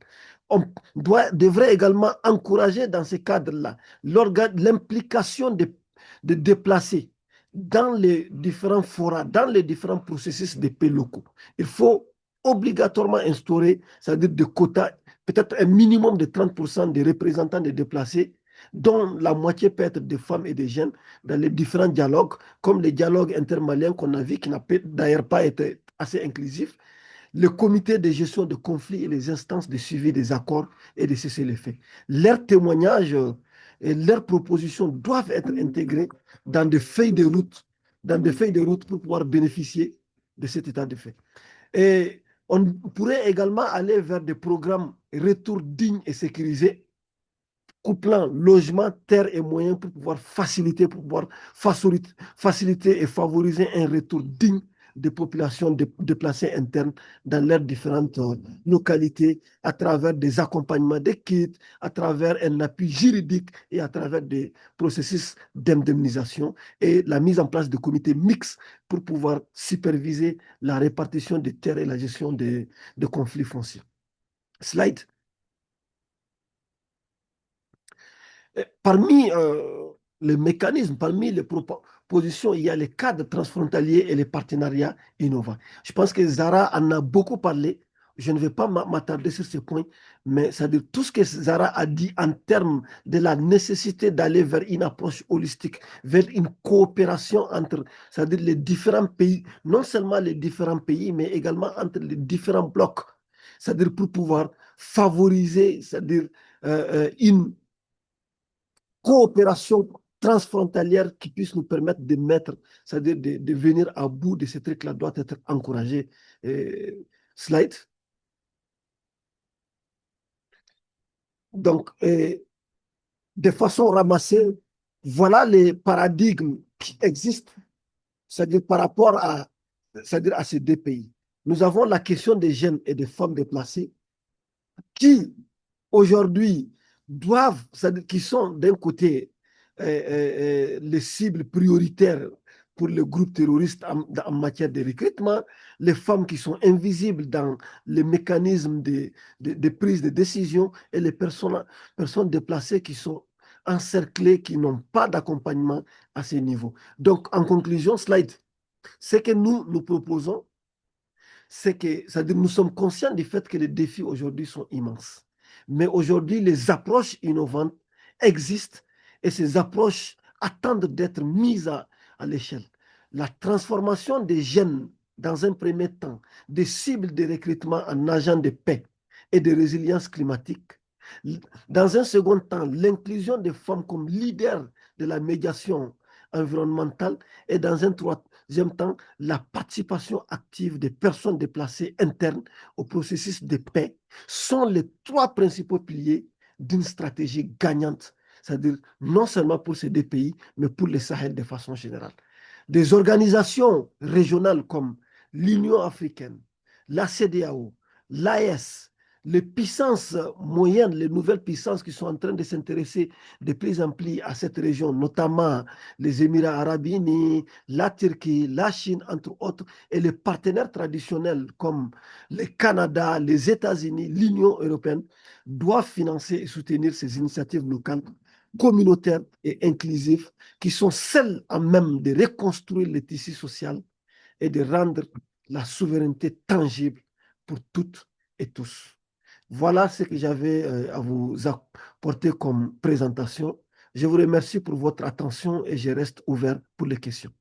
On devrait également encourager dans ces cadres-là l'implication des déplacés dans les différents forats, dans les différents processus de paix locaux. Il faut obligatoirement instaurer, c'est-à-dire des quotas, peut-être un minimum de 30% des représentants des déplacés, dont la moitié peut être des femmes et des jeunes, dans les différents dialogues, comme les dialogues intermaliens qu'on a vus, qui n'a d'ailleurs pas été assez inclusifs, le comité de gestion de conflits et les instances de suivi des accords et de cessez-le-feu. Leurs témoignages et leurs propositions doivent être intégrés dans des feuilles de route, pour pouvoir bénéficier de cet état de fait. Et on pourrait également aller vers des programmes retour dignes et sécurisés, couplant logement, terre et moyens pour pouvoir faciliter et favoriser un retour digne des populations déplacées internes dans leurs différentes localités à travers des accompagnements des kits, à travers un appui juridique et à travers des processus d'indemnisation et la mise en place de comités mixtes pour pouvoir superviser la répartition des terres et la gestion de conflits fonciers. Slide. Parmi les mécanismes, parmi les propositions, il y a les cadres transfrontaliers et les partenariats innovants. Je pense que Zara en a beaucoup parlé. Je ne vais pas m'attarder sur ce point, mais c'est-à-dire tout ce que Zara a dit en termes de la nécessité d'aller vers une approche holistique, vers une coopération entre, c'est-à-dire les différents pays, non seulement les différents pays, mais également entre les différents blocs, c'est-à-dire pour pouvoir favoriser, c'est-à-dire une coopération transfrontalière qui puisse nous permettre de mettre, c'est-à-dire de venir à bout de ces trucs-là, doit être encouragé. Slide. Donc, de façon ramassée, voilà les paradigmes qui existent, c'est-à-dire par rapport à, c'est-à-dire à ces deux pays. Nous avons la question des jeunes et des femmes déplacées qui, aujourd'hui, doivent, c'est-à-dire qui sont d'un côté les cibles prioritaires pour les groupes terroristes en matière de recrutement, les femmes qui sont invisibles dans les mécanismes de prise de décision et les personnes déplacées qui sont encerclées, qui n'ont pas d'accompagnement à ces niveaux. Donc, en conclusion, slide, ce que nous proposons, c'est que, c'est-à-dire nous sommes conscients du fait que les défis aujourd'hui sont immenses. Mais aujourd'hui, les approches innovantes existent et ces approches attendent d'être mises à l'échelle. La transformation des jeunes, dans un premier temps, des cibles de recrutement en agents de paix et de résilience climatique. Dans un second temps, l'inclusion des femmes comme leaders de la médiation environnementale et dans un troisième temps, la participation active des personnes déplacées internes au processus de paix sont les trois principaux piliers d'une stratégie gagnante, c'est-à-dire non seulement pour ces deux pays, mais pour le Sahel de façon générale. Des organisations régionales comme l'Union africaine, la CEDEAO, l'AES, les puissances moyennes, les nouvelles puissances qui sont en train de s'intéresser de plus en plus à cette région, notamment les Émirats arabes unis, la Turquie, la Chine, entre autres, et les partenaires traditionnels comme le Canada, les États-Unis, l'Union européenne, doivent financer et soutenir ces initiatives locales, communautaires et inclusives, qui sont celles à même de reconstruire le tissu social et de rendre la souveraineté tangible pour toutes et tous. Voilà ce que j'avais à vous apporter comme présentation. Je vous remercie pour votre attention et je reste ouvert pour les questions.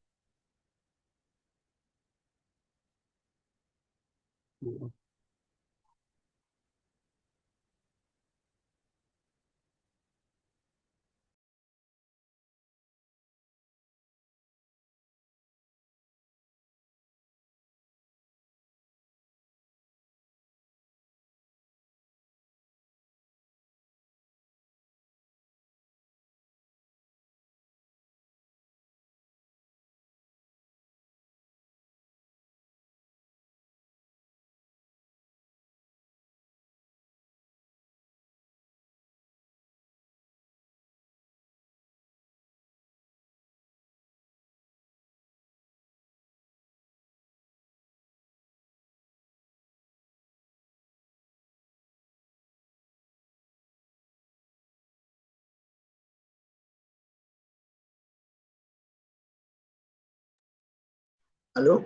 Allô?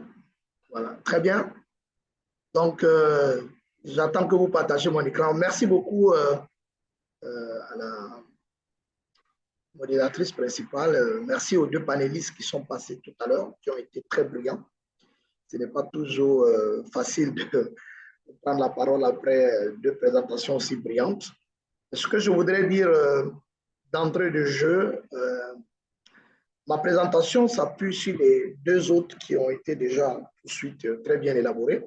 Voilà, très bien. Donc, j'attends que vous partagez mon écran. Merci beaucoup à la modératrice principale. Merci aux deux panélistes qui sont passés tout à l'heure, qui ont été très brillants. Ce n'est pas toujours facile de prendre la parole après deux présentations aussi brillantes. Ce que je voudrais dire d'entrée de jeu, ma présentation s'appuie sur les deux autres qui ont été déjà tout de suite très bien élaborées,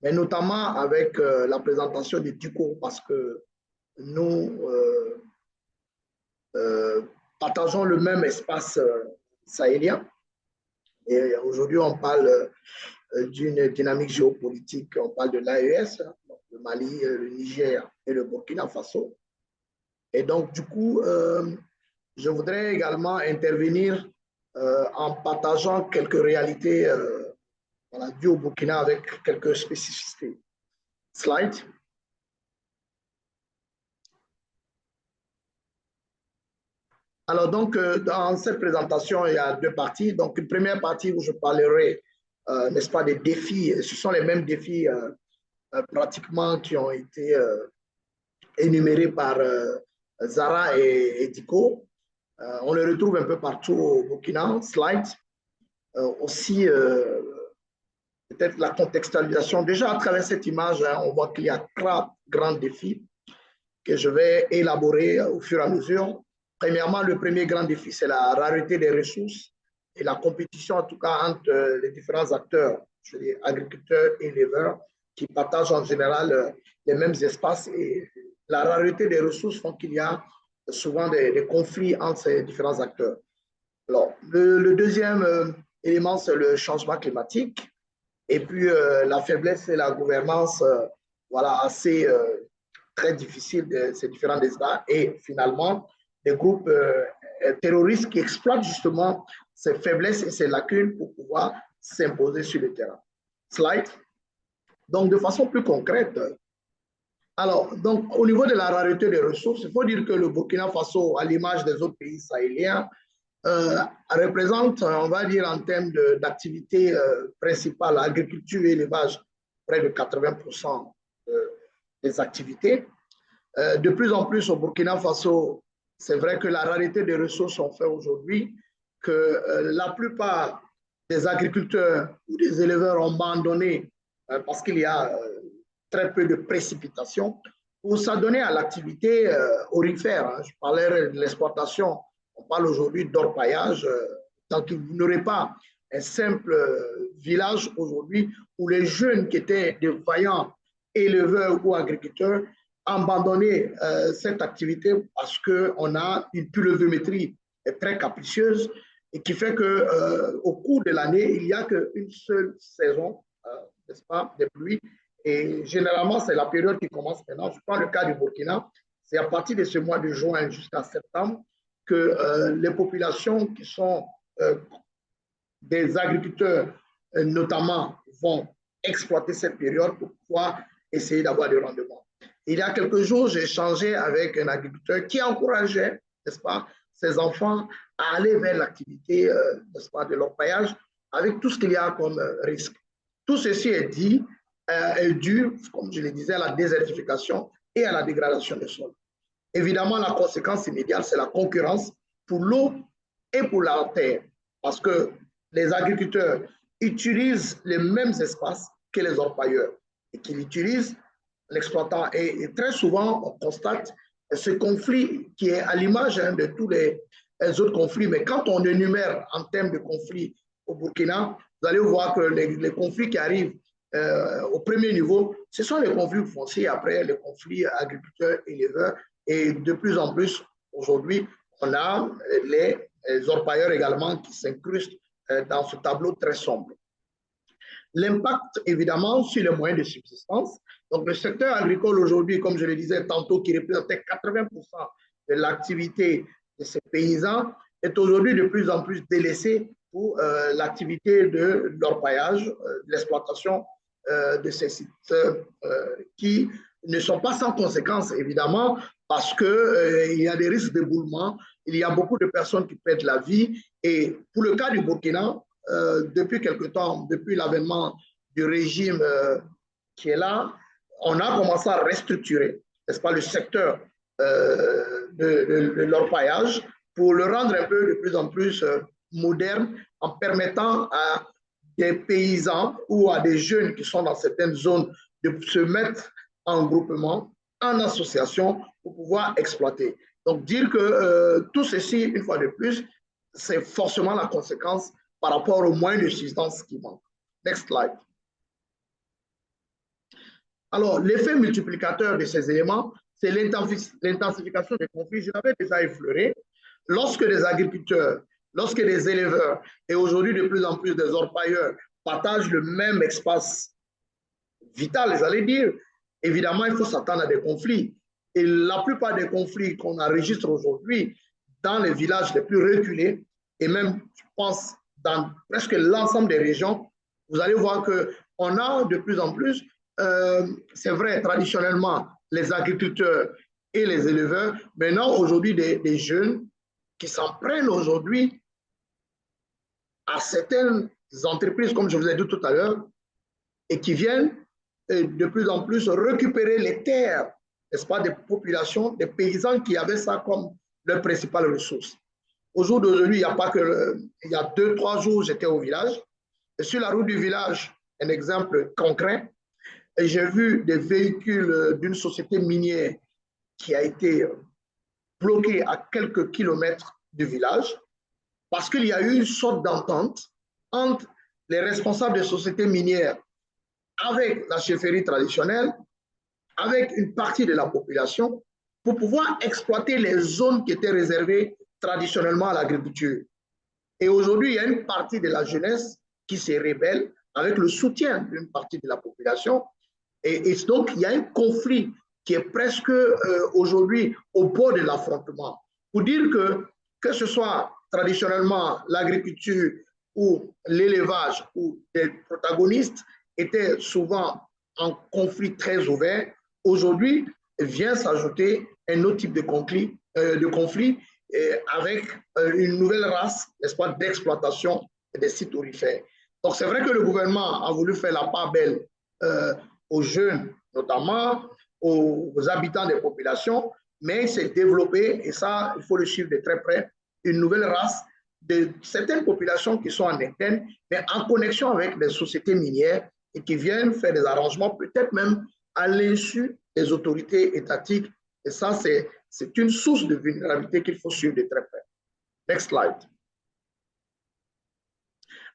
mais notamment avec la présentation de Duco, parce que nous partageons le même espace sahélien. Et aujourd'hui, on parle d'une dynamique géopolitique, on parle de l'AES, le Mali, le Niger et le Burkina Faso. Et donc, du coup, je voudrais également intervenir en partageant quelques réalités voilà, dues au Burkina avec quelques spécificités. Slide. Alors, donc, dans cette présentation, il y a deux parties. Donc, une première partie où je parlerai, n'est-ce pas, des défis. Ce sont les mêmes défis pratiquement qui ont été énumérés par Zara et Diko. On les retrouve un peu partout au Burkina. Slide. Aussi, peut-être la contextualisation. Déjà, à travers cette image, hein, on voit qu'il y a trois grands défis que je vais élaborer au fur et à mesure. Premièrement, le premier grand défi, c'est la rareté des ressources et la compétition, en tout cas, entre les différents acteurs, je veux dire, agriculteurs et éleveurs, qui partagent en général les mêmes espaces. Et la rareté des ressources font qu'il y a souvent des conflits entre ces différents acteurs. Alors, le deuxième élément, c'est le changement climatique. Et puis, la faiblesse et la gouvernance, voilà, assez très difficile de ces différents États. Et finalement, des groupes terroristes qui exploitent justement ces faiblesses et ces lacunes pour pouvoir s'imposer sur le terrain. Slide. Donc, de façon plus concrète, alors, donc, au niveau de la rareté des ressources, il faut dire que le Burkina Faso, à l'image des autres pays sahéliens, représente, on va dire, en termes d'activité principale, agriculture et élevage, près de 80% des activités. De plus en plus au Burkina Faso, c'est vrai que la rareté des ressources ont fait aujourd'hui que la plupart des agriculteurs ou des éleveurs ont abandonné parce qu'il y a très peu de précipitations pour s'adonner à l'activité aurifère. Hein. Je parlais de l'exportation. On parle aujourd'hui d'orpaillage, tant que vous n'aurez pas un simple village aujourd'hui où les jeunes qui étaient des vaillants éleveurs ou agriculteurs abandonné cette activité parce qu'on a une pluviométrie très capricieuse et qui fait qu'au cours de l'année, il n'y a qu'une seule saison, n'est-ce pas, des pluies. Et généralement, c'est la période qui commence maintenant. Je prends le cas du Burkina. C'est à partir de ce mois de juin jusqu'à septembre que les populations qui sont des agriculteurs, notamment, vont exploiter cette période pour pouvoir essayer d'avoir des rendements. Il y a quelques jours, j'ai échangé avec un agriculteur qui encourageait, n'est-ce pas, ses enfants à aller vers l'activité, n'est-ce pas, de l'orpaillage avec tout ce qu'il y a comme risque. Tout ceci est dû, comme je le disais, à la désertification et à la dégradation des sols. Évidemment, la conséquence immédiate, c'est la concurrence pour l'eau et pour la terre, parce que les agriculteurs utilisent les mêmes espaces que les orpailleurs et qu'ils utilisent l'exploitant. Et très souvent, on constate ce conflit qui est à l'image de tous les autres conflits. Mais quand on énumère en termes de conflits au Burkina, vous allez voir que les conflits qui arrivent au premier niveau, ce sont les conflits fonciers, après les conflits agriculteurs-éleveurs. Et de plus en plus, aujourd'hui, on a les orpailleurs également qui s'incrustent dans ce tableau très sombre. L'impact, évidemment, sur les moyens de subsistance. Donc, le secteur agricole aujourd'hui, comme je le disais tantôt, qui représentait 80% de l'activité de ces paysans, est aujourd'hui de plus en plus délaissé pour l'activité de l'orpaillage, de l'exploitation de ces sites qui ne sont pas sans conséquences, évidemment, parce qu'il y a des risques d'éboulement, il y a beaucoup de personnes qui perdent la vie. Et pour le cas du Burkina, depuis quelque temps, depuis l'avènement du régime qui est là, on a commencé à restructurer, n'est-ce pas, le secteur de l'orpaillage pour le rendre un peu de plus en plus moderne en permettant à des paysans ou à des jeunes qui sont dans certaines zones de se mettre en groupement, en association pour pouvoir exploiter. Donc dire que tout ceci, une fois de plus, c'est forcément la conséquence par rapport aux moyens de subsistance qui manquent. Next slide. Alors, l'effet multiplicateur de ces éléments, c'est l'intensification des conflits. Je l'avais déjà effleuré. Lorsque les agriculteurs, lorsque les éleveurs et aujourd'hui de plus en plus des orpailleurs partagent le même espace vital, j'allais dire, évidemment, il faut s'attendre à des conflits. Et la plupart des conflits qu'on enregistre aujourd'hui dans les villages les plus reculés, et même, je pense, dans presque l'ensemble des régions, vous allez voir qu'on a de plus en plus, c'est vrai, traditionnellement, les agriculteurs et les éleveurs, maintenant, aujourd'hui, des jeunes qui s'en prennent aujourd'hui à certaines entreprises, comme je vous ai dit tout à l'heure, et qui viennent de plus en plus récupérer les terres, n'est-ce pas, des populations, des paysans qui avaient ça comme leur principale ressource. Au jour d'aujourd'hui, il n'y a pas que, il y a 2-3 jours, j'étais au village, et sur la route du village, un exemple concret, et j'ai vu des véhicules d'une société minière qui a été bloqué à quelques kilomètres du village parce qu'il y a eu une sorte d'entente entre les responsables des sociétés minières avec la chefferie traditionnelle, avec une partie de la population, pour pouvoir exploiter les zones qui étaient réservées traditionnellement à l'agriculture. Et aujourd'hui, il y a une partie de la jeunesse qui se rébelle avec le soutien d'une partie de la population. Et donc, il y a un conflit qui est presque aujourd'hui au bord de l'affrontement. Pour dire que ce soit traditionnellement l'agriculture ou l'élevage, où les protagonistes étaient souvent en conflit très ouvert, aujourd'hui vient s'ajouter un autre type de conflit avec une nouvelle race, n'est-ce pas, d'exploitation des sites aurifères. Donc c'est vrai que le gouvernement a voulu faire la part belle aux jeunes, notamment aux habitants des populations, mais il s'est développé, et ça, il faut le suivre de très près, une nouvelle race de certaines populations qui sont en interne, mais en connexion avec des sociétés minières et qui viennent faire des arrangements, peut-être même à l'insu des autorités étatiques. Et ça, c'est une source de vulnérabilité qu'il faut suivre de très près. Next slide.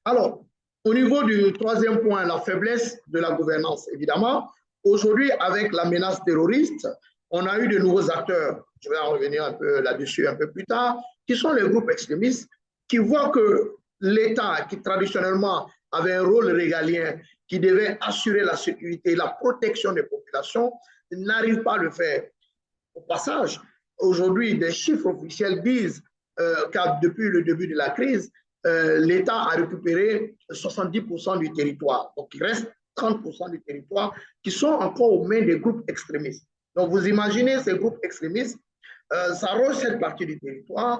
Alors, au niveau du troisième point, la faiblesse de la gouvernance, évidemment, aujourd'hui, avec la menace terroriste, on a eu de nouveaux acteurs, je vais en revenir un peu là-dessus un peu plus tard, qui sont les groupes extrémistes, qui voient que l'État, qui traditionnellement avait un rôle régalien qui devait assurer la sécurité et la protection des populations, n'arrive pas à le faire. Au passage, aujourd'hui, des chiffres officiels disent que depuis le début de la crise, l'État a récupéré 70% du territoire. Donc, il reste 30% du territoire qui sont encore aux mains des groupes extrémistes. Donc, vous imaginez ces groupes extrémistes s'arrogent cette partie du territoire,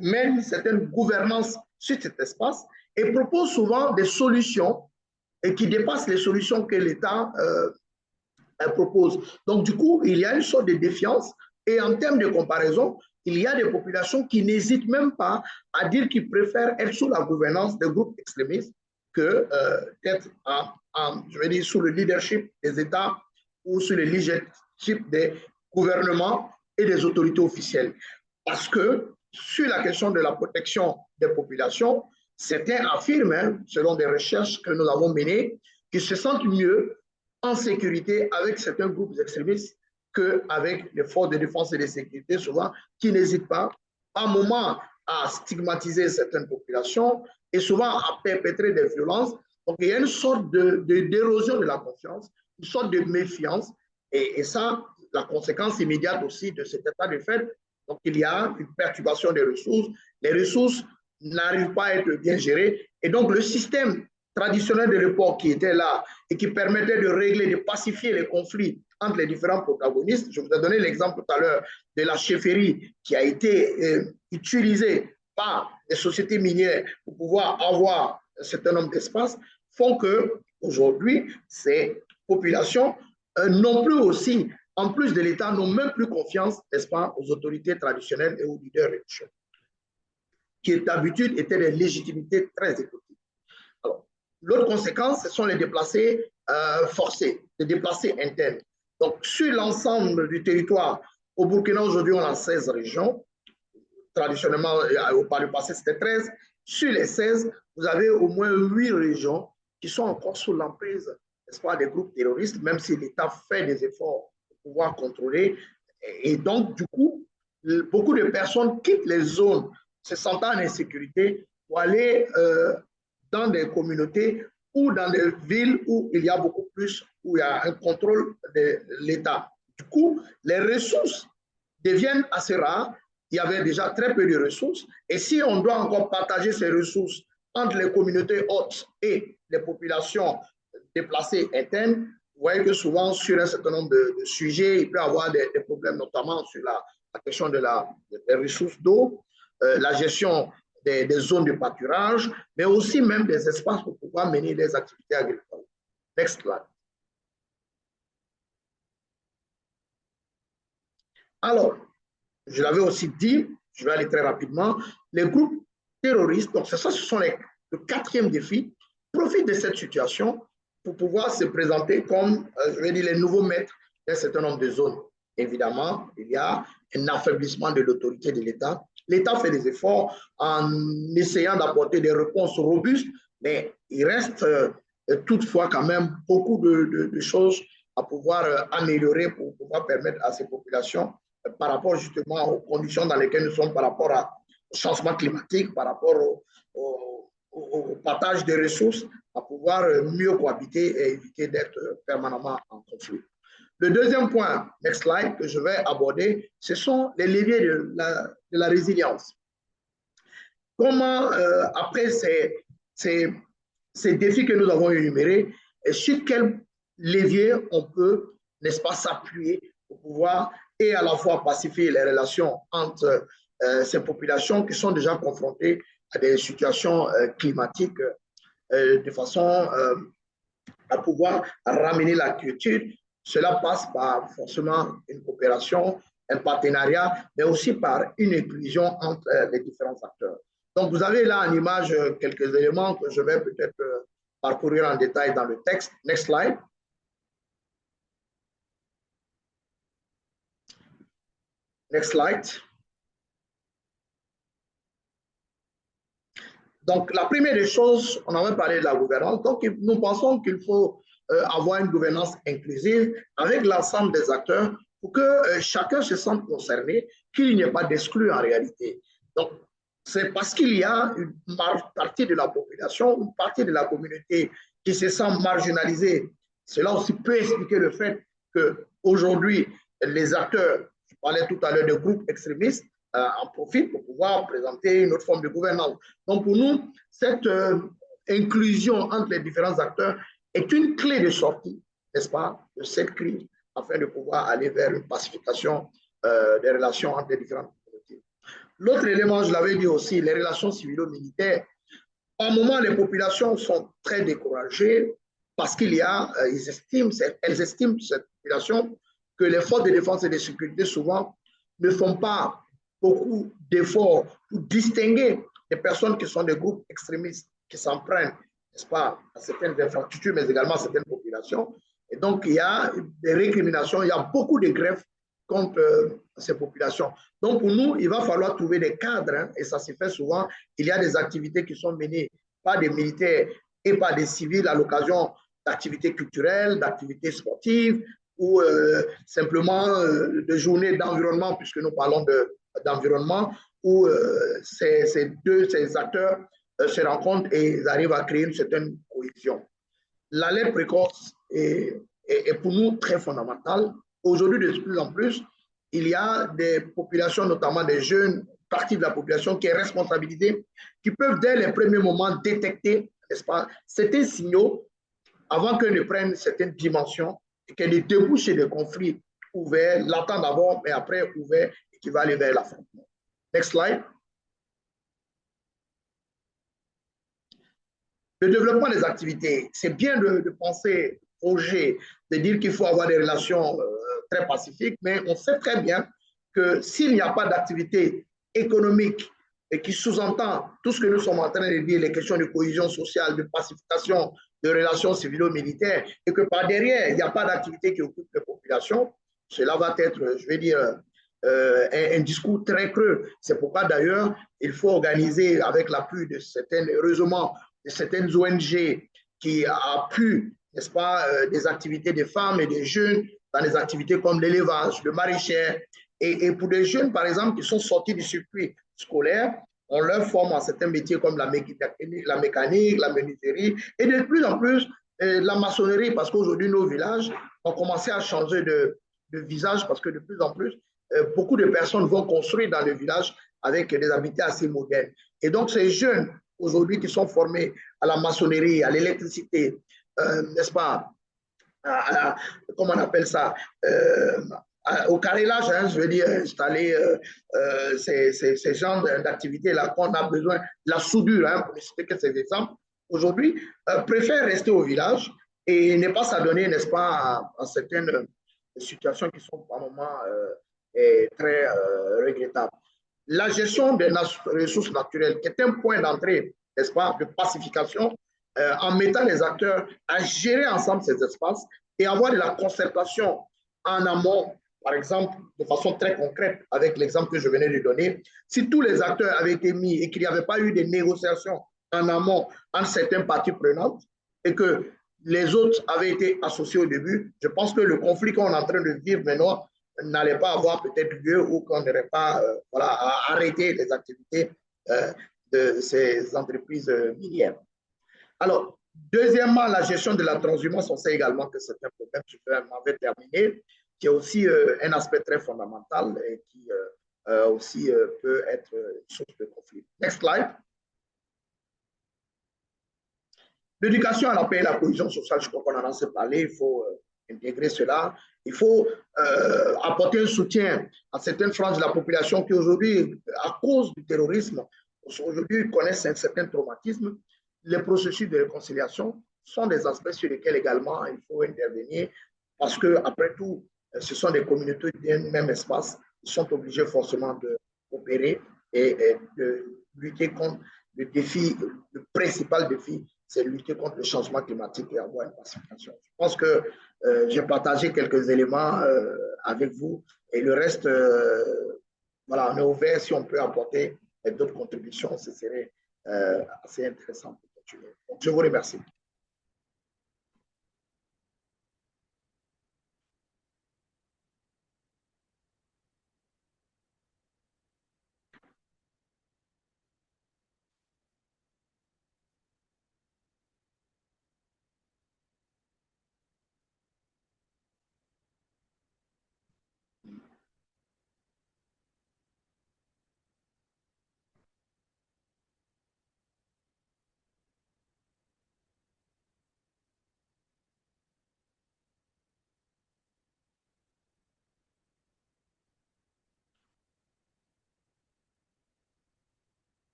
mènent certaines gouvernances sur cet espace et proposent souvent des solutions et qui dépassent les solutions que l'État propose. Donc, du coup, il y a une sorte de défiance et en termes de comparaison, il y a des populations qui n'hésitent même pas à dire qu'ils préfèrent être sous la gouvernance des groupes extrémistes que d'être, je vais dire, sous le leadership des États ou sous le leadership des gouvernements et des autorités officielles. Parce que sur la question de la protection des populations, certains affirment, selon des recherches que nous avons menées, qu'ils se sentent mieux en sécurité avec certains groupes extrémistes qu'avec les forces de défense et de sécurité, souvent, qui n'hésitent pas, à un moment, à stigmatiser certaines populations et souvent à perpétrer des violences. Donc, il y a une sorte d'érosion de la confiance, une sorte de méfiance, et ça, la conséquence immédiate aussi de cet état de fait, donc il y a une perturbation des ressources, les ressources n'arrivent pas à être bien gérées, et donc le système traditionnel de l'époque qui était là et qui permettait de régler, de pacifier les conflits entre les différents protagonistes. Je vous ai donné l'exemple tout à l'heure de la chefferie qui a été utilisée par les sociétés minières pour pouvoir avoir un certain nombre d'espaces, font qu'aujourd'hui, ces populations non plus aussi, en plus de l'État, n'ont même plus confiance, n'est-ce pas, aux autorités traditionnelles et aux leaders religieux, qui d'habitude étaient des légitimités très écoutives. Alors, l'autre conséquence, ce sont les déplacés forcés, les déplacés internes. Donc, sur l'ensemble du territoire, au Burkina, aujourd'hui, on a 16 régions. Traditionnellement, par le passé, c'était 13. Sur les 16, vous avez au moins 8 régions qui sont encore sous l'emprise, n'est-ce pas, des groupes terroristes, même si l'État fait des efforts pour pouvoir contrôler. Et donc, du coup, beaucoup de personnes quittent les zones se sentant en insécurité pour aller dans des communautés ou dans des villes où il y a beaucoup plus, où il y a un contrôle de l'État. Du coup, les ressources deviennent assez rares. Il y avait déjà très peu de ressources. Et si on doit encore partager ces ressources entre les communautés hautes et les populations déplacées internes, vous voyez que souvent, sur un certain nombre de sujets, il peut y avoir des problèmes, notamment sur la question des ressources d'eau, la gestion des zones de pâturage, mais aussi même des espaces pour pouvoir mener des activités agricoles. Next slide. Alors, je l'avais aussi dit, je vais aller très rapidement, les groupes terroristes, donc ça, ce sont le quatrième défi, profitent de cette situation pour pouvoir se présenter comme, je vais dire, les nouveaux maîtres d'un certain nombre de zones. Évidemment, il y a un affaiblissement de l'autorité de l'État. L'État fait des efforts en essayant d'apporter des réponses robustes, mais il reste toutefois quand même beaucoup de choses à pouvoir améliorer pour pouvoir permettre à ces populations, par rapport justement aux conditions dans lesquelles nous sommes, par rapport au changement climatique, par rapport au partage des ressources, à pouvoir mieux cohabiter et éviter d'être permanemment en conflit. Le deuxième point, next slide, que je vais aborder, ce sont les leviers de la résilience. Comment, après ces défis que nous avons énumérés, et sur quels leviers on peut, n'est-ce pas, s'appuyer pour pouvoir et à la fois pacifier les relations entre ces populations qui sont déjà confrontées à des situations climatiques de façon à pouvoir ramener la quiétude. Cela passe par forcément une coopération, un partenariat, mais aussi par une inclusion entre les différents acteurs. Donc, vous avez là en image quelques éléments que je vais peut-être parcourir en détail dans le texte. Next slide. Next slide. Donc, la première des choses, on avait parlé de la gouvernance. Donc, nous pensons qu'il faut avoir une gouvernance inclusive avec l'ensemble des acteurs pour que chacun se sente concerné, qu'il n'y ait pas d'exclus en réalité. Donc, c'est parce qu'il y a une partie de la population, une partie de la communauté qui se sent marginalisée. Cela aussi peut expliquer le fait qu'aujourd'hui, les acteurs, je parlais tout à l'heure de groupes extrémistes, en profitent pour pouvoir présenter une autre forme de gouvernance. Donc pour nous, cette inclusion entre les différents acteurs est une clé de sortie, n'est-ce pas, de cette crise, afin de pouvoir aller vers une pacification des relations entre les différentes communautés. L'autre élément, je l'avais dit aussi, les relations civilo-militaires. À un moment, les populations sont très découragées parce qu'il y a, elles estiment, cette population, que les forces de défense et de sécurité, souvent, ne font pas beaucoup d'efforts pour distinguer les personnes qui sont des groupes extrémistes, qui s'en prennent, n'est-ce pas, à certaines infrastructures, mais également à certaines populations. Et donc, il y a des récriminations, il y a beaucoup de greffes contre ces populations. Donc, pour nous, il va falloir trouver des cadres, hein, et ça se fait souvent. Il y a des activités qui sont menées par des militaires et par des civils à l'occasion d'activités culturelles, d'activités sportives, ou simplement de journées d'environnement, puisque nous parlons d'environnement, où ces acteurs se rencontrent et ils arrivent à créer une certaine cohésion. L'alerte précoce est pour nous très fondamentale. Aujourd'hui, de plus en plus, il y a des populations, notamment des jeunes, partie de la population qui est responsabilisée, qui peuvent dès les premiers moments détecter, n'est-ce pas, certains signaux avant qu'elles ne prennent certaines dimensions et qu'elles ne débouchent sur des conflits ouverts, l'attente d'abord, mais après ouverts et qui va aller vers l'affrontement. Next slide. Le développement des activités, c'est bien de penser projet, de dire qu'il faut avoir des relations très pacifiques, mais on sait très bien que s'il n'y a pas d'activité économique et qui sous-entend tout ce que nous sommes en train de dire, les questions de cohésion sociale, de pacification, de relations civilo-militaires, et que par derrière, il n'y a pas d'activité qui occupe les populations, cela va être, je vais dire, un discours très creux. C'est pourquoi d'ailleurs, il faut organiser avec l'appui de certaines, heureusement, de certaines ONG qui appuient, n'est-ce pas, des activités des femmes et des jeunes dans des activités comme l'élevage, le maraîchage. Et pour des jeunes, par exemple, qui sont sortis du circuit scolaire, on leur forme à certains métiers comme la mécanique, la menuiserie et de plus en plus la maçonnerie, parce qu'aujourd'hui, nos villages ont commencé à changer de visage parce que de plus en plus, beaucoup de personnes vont construire dans le village avec des habitats assez modernes. Et donc, ces jeunes aujourd'hui qui sont formés à la maçonnerie, à l'électricité, n'est-ce pas, comment on appelle ça, au carrelage, hein, je veux dire, installer ces genres d'activités-là qu'on a besoin, de la soudure, hein, pour ne citer que ces exemples, aujourd'hui, préfèrent rester au village et ne pas s'adonner, n'est-ce pas, à certaines situations qui sont par moments très regrettables. La gestion des ressources naturelles, qui est un point d'entrée, n'est-ce pas, de pacification, en mettant les acteurs à gérer ensemble ces espaces et avoir de la concertation en amont, par exemple, de façon très concrète, avec l'exemple que je venais de donner. Si tous les acteurs avaient été mis et qu'il n'y avait pas eu de négociations en amont entre certaines parties prenantes et que les autres avaient été associés au début, je pense que le conflit qu'on est en train de vivre maintenant n'allait pas avoir peut-être lieu ou qu'on n'aurait pas voilà, arrêté les activités de ces entreprises minières. Alors, deuxièmement, la gestion de la transhumance, on sait également que c'est un problème, je vais terminer, qui est aussi un aspect très fondamental et qui aussi peut être source de conflit. Next slide. L'éducation à la paix et la cohésion sociale, je crois qu'on en a assez parlé, il faut intégrer cela. Il faut apporter un soutien à certaines franges de la population qui aujourd'hui, à cause du terrorisme, aujourd'hui connaissent un certain traumatisme. Les processus de réconciliation sont des aspects sur lesquels également il faut intervenir parce que, après tout, ce sont des communautés d'un même espace, ils sont obligés forcément de coopérer et de lutter contre le défi, le principal défi, c'est lutter contre le changement climatique et avoir une pacification. Je pense que j'ai partagé quelques éléments avec vous et le reste, voilà, on est ouvert si on peut apporter d'autres contributions, ce serait assez intéressant pour continuer. Donc, je vous remercie.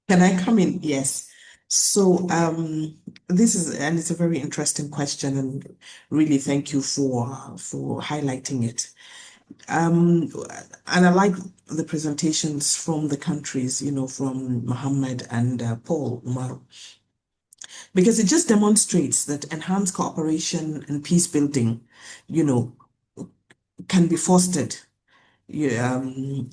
Can I come in? Yes. So and it's a very interesting question, and really thank you for highlighting it. And I like the presentations from the countries, from Mohammed and Paul Umar, because it just demonstrates that enhanced cooperation and peace building, you know, can be fostered through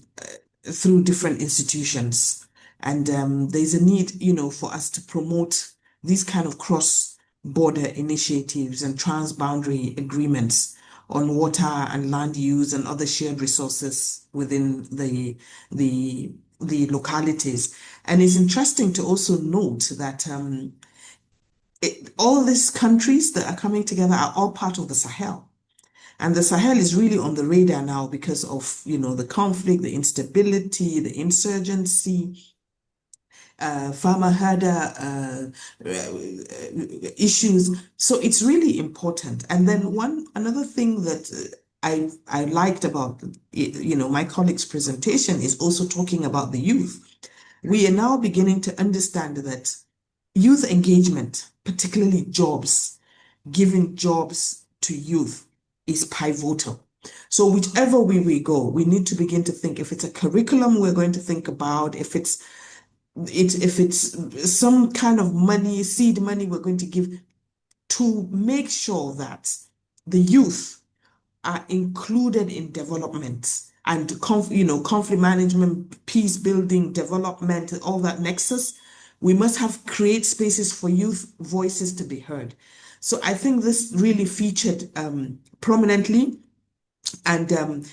different institutions. And there's a need, for us to promote these kind of cross-border initiatives and trans-boundary agreements on water and land use and other shared resources within the localities. And it's interesting to also note that all these countries that are coming together are all part of the Sahel. And the Sahel is really on the radar now because of, the conflict, the instability, the insurgency, farmer herder issues. So it's really important. And then another thing that I liked about, my colleague's presentation is also talking about the youth. We are now beginning to understand that youth engagement, particularly jobs, giving jobs to youth is pivotal. So whichever way we go, we need to begin to think if it's a curriculum we're going to think about, if it's some kind of money, seed money we're going to give to make sure that the youth are included in development and conflict management, peace building, development, all that nexus. We must create spaces for youth voices to be heard. So I think this really featured prominently. And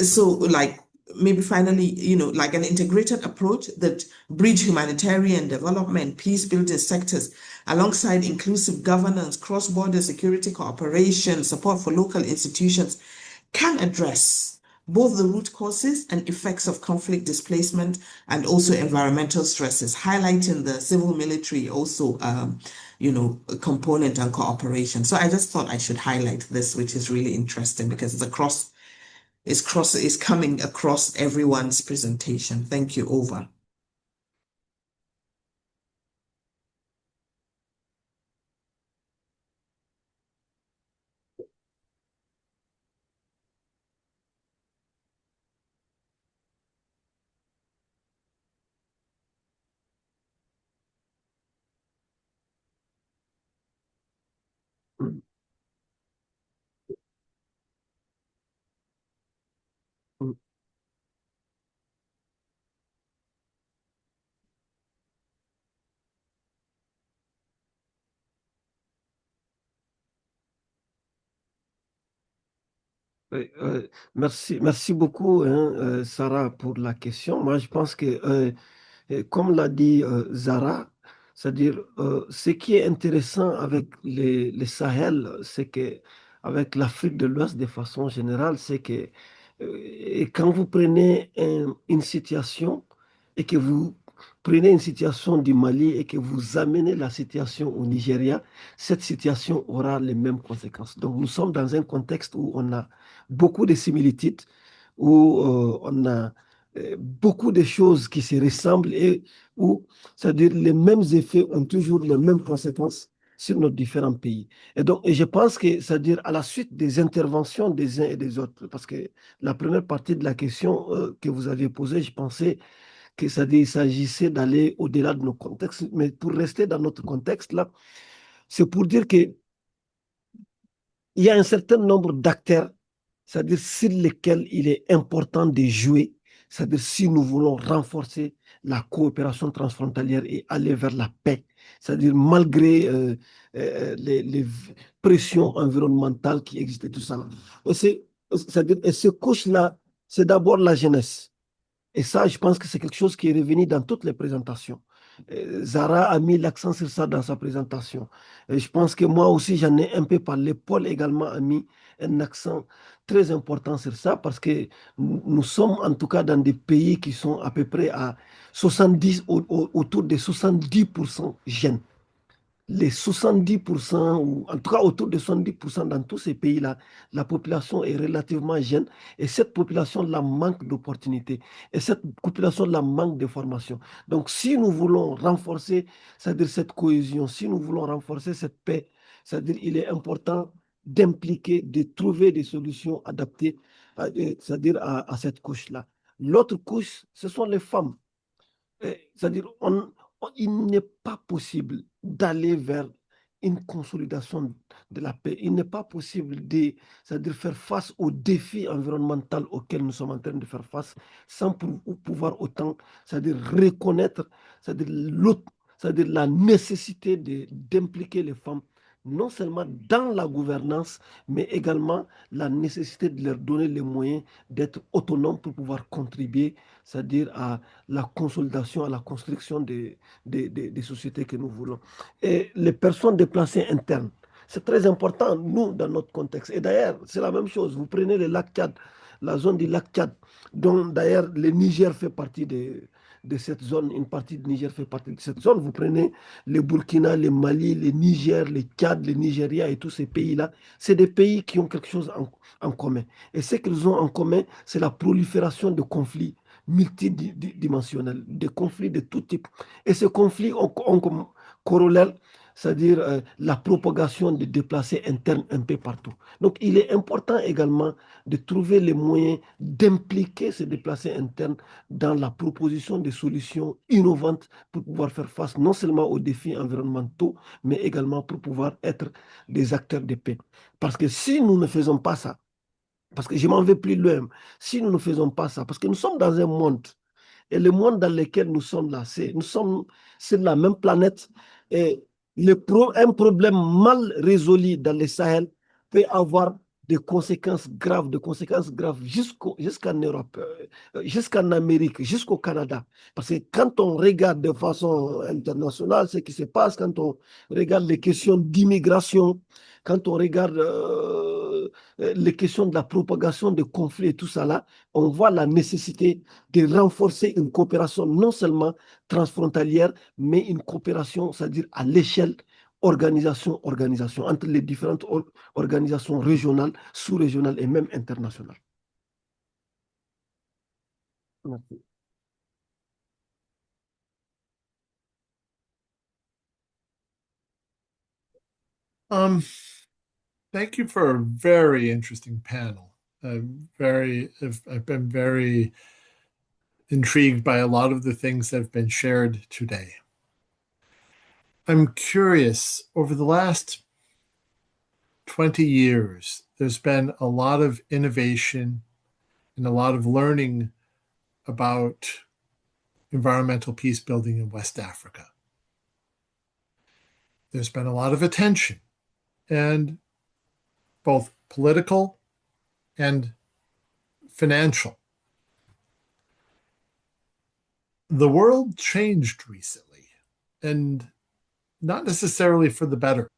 so like maybe finally, like an integrated approach that bridge humanitarian development, peace building sectors alongside inclusive governance, cross-border security cooperation, support for local institutions can address both the root causes and effects of conflict displacement and also environmental stresses, highlighting the civil military also, component and cooperation. So I just thought I should highlight this, which is really interesting because it's coming across everyone's presentation. Thank you. Over. Oui, merci beaucoup, hein, Sarah, pour la question. Moi, je pense que, comme l'a dit Zara, c'est-à-dire, ce qui est intéressant avec les Sahel, c'est que avec l'Afrique de l'Ouest de façon générale, c'est que et quand vous prenez une situation et que vous prenez une situation du Mali et que vous amenez la situation au Nigeria, cette situation aura les mêmes conséquences. Donc, nous sommes dans un contexte où on a beaucoup de similitudes, où on a beaucoup de choses qui se ressemblent et où, c'est-à-dire, les mêmes effets ont toujours les mêmes conséquences sur nos différents pays. Et donc, je pense que, c'est-à-dire, à la suite des interventions des uns et des autres, parce que la première partie de la question que vous aviez posée, je pensais que, c'est-à-dire, il s'agissait d'aller au-delà de nos contextes, mais pour rester dans notre contexte, là, c'est pour dire que il y a un certain nombre d'acteurs, c'est-à-dire sur lesquels il est important de jouer, c'est-à-dire si nous voulons renforcer la coopération transfrontalière et aller vers la paix, c'est-à-dire malgré les pressions environnementales qui existent et tout ça. C'est-à-dire, et ce couche-là, c'est d'abord la jeunesse. Et ça, je pense que c'est quelque chose qui est revenu dans toutes les présentations. Zara a mis l'accent sur ça dans sa présentation. Et je pense que moi aussi, j'en ai un peu parlé. Paul également a mis un accent très important sur ça parce que nous sommes en tout cas dans des pays qui sont à peu près à 70, autour de 70% jeunes. les 70%, ou en tout cas autour de 70% dans tous ces pays-là, la population est relativement jeune et cette population-là manque d'opportunités et cette population-là manque de formation. Donc, si nous voulons renforcer, c'est-à-dire cette cohésion, si nous voulons renforcer cette paix, c'est-à-dire il est important d'impliquer, de trouver des solutions adaptées, c'est-à-dire à cette couche-là. L'autre couche, ce sont les femmes. C'est-à-dire, il n'est pas possible d'aller vers une consolidation de la paix. Il n'est pas possible de, c'est-à-dire faire face aux défis environnementaux auxquels nous sommes en train de faire face sans pouvoir autant, c'est-à-dire reconnaître, c'est-à-dire c'est-à-dire la nécessité d'impliquer les femmes non seulement dans la gouvernance, mais également la nécessité de leur donner les moyens d'être autonomes pour pouvoir contribuer, c'est-à-dire à la consolidation, à la construction des sociétés que nous voulons. Et les personnes déplacées internes, c'est très important, nous, dans notre contexte. Et d'ailleurs, c'est la même chose. Vous prenez le lac Tchad, la zone du lac Tchad, dont d'ailleurs le Niger fait partie de cette zone, une partie du Niger fait partie de cette zone. Vous prenez le Burkina, le Mali, le Niger, le Tchad, le Nigeria et tous ces pays-là, c'est des pays qui ont quelque chose en commun. Et ce qu'ils ont en commun, c'est la prolifération de conflits multidimensionnels, des conflits de tout type. Et ces conflits ont comme corollaire, c'est-à-dire la propagation des déplacés internes un peu partout. Donc, il est important également de trouver les moyens d'impliquer ces déplacés internes dans la proposition de solutions innovantes pour pouvoir faire face non seulement aux défis environnementaux, mais également pour pouvoir être des acteurs de paix. Parce que si nous ne faisons pas ça, parce que je m'en vais plus loin, si nous ne faisons pas ça, parce que nous sommes dans un monde, et le monde dans lequel nous sommes là, nous sommes sur la même planète, et un problème mal résolu dans le Sahel peut avoir des conséquences graves jusqu'en Europe, jusqu'en Amérique, jusqu'au Canada. Parce que quand on regarde de façon internationale ce qui se passe, quand on regarde les questions d'immigration, quand on regarde les questions de la propagation de conflits et tout ça là, on voit la nécessité de renforcer une coopération non seulement transfrontalière, mais une coopération, c'est-à-dire à l'échelle organisation, entre les différentes organisations régionales, sous-régionales et même internationales. Merci. Thank you for a very interesting panel. I've been very intrigued by a lot of the things that have been shared today. I'm curious, over the last 20 years, there's been a lot of innovation and a lot of learning about environmental peace building in West Africa. There's been a lot of attention, and both political and financial. The world changed recently, and not necessarily for the better.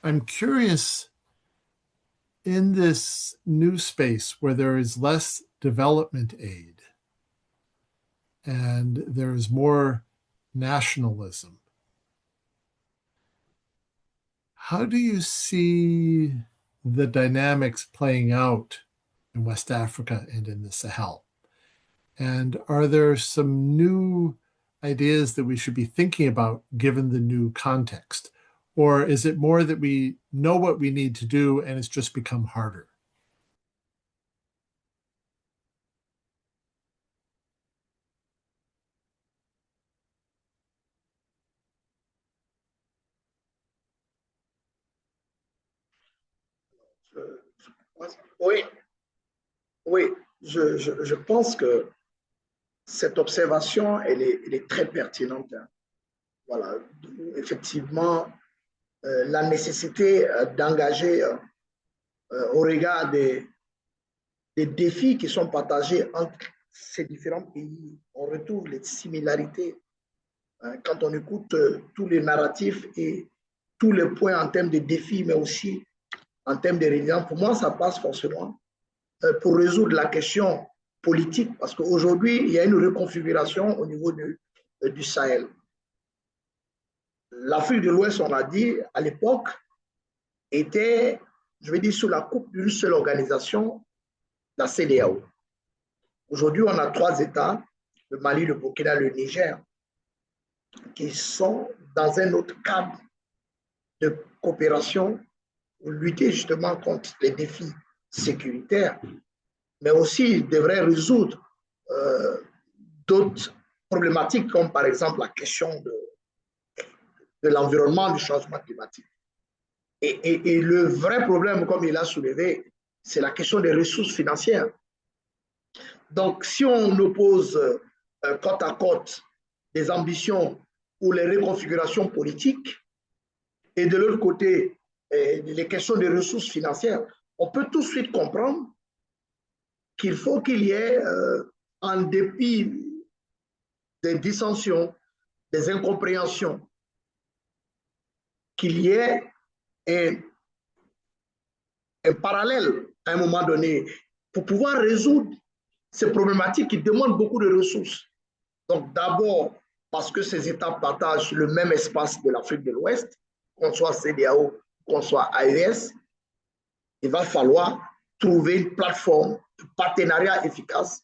I'm curious, in this new space where there is less development aid and there is more nationalism, how do you see the dynamics playing out in West Africa and in the Sahel? And are there some new ideas that we should be thinking about given the new context? Or is it more that we know what we need to do and it's just become harder? Oui, oui, je pense que cette observation, elle est très pertinente. Voilà, effectivement, la nécessité d'engager au regard des défis qui sont partagés entre ces différents pays, on retrouve les similarités. Quand on écoute tous les narratifs et tous les points en termes de défis, mais aussi en termes de résilience, pour moi, ça passe forcément pour résoudre la question politique, parce qu'aujourd'hui, il y a une reconfiguration au niveau du Sahel. l'Afrique de l'Ouest, on a dit, à l'époque, était, je vais dire, sous la coupe d'une seule organisation, la CEDEAO. Aujourd'hui, on a 3 États, le Mali, le Burkina, le Niger, qui sont dans un autre cadre de coopération pour lutter justement contre les défis sécuritaires, mais aussi ils devraient résoudre d'autres problématiques comme par exemple la question de l'environnement, du changement climatique. Et le vrai problème, comme il a soulevé, c'est la question des ressources financières. Donc, si on oppose côte à côte des ambitions ou les reconfigurations politiques, et de l'autre côté, les questions des ressources financières, on peut tout de suite comprendre qu'il faut qu'il y ait, en dépit des dissensions, des incompréhensions, qu'il y ait un parallèle à un moment donné pour pouvoir résoudre ces problématiques qui demandent beaucoup de ressources. Donc d'abord, parce que ces États partagent le même espace de l'Afrique de l'Ouest, qu'on soit CEDEAO, qu'on soit AES, il va falloir trouver une plateforme de partenariat efficace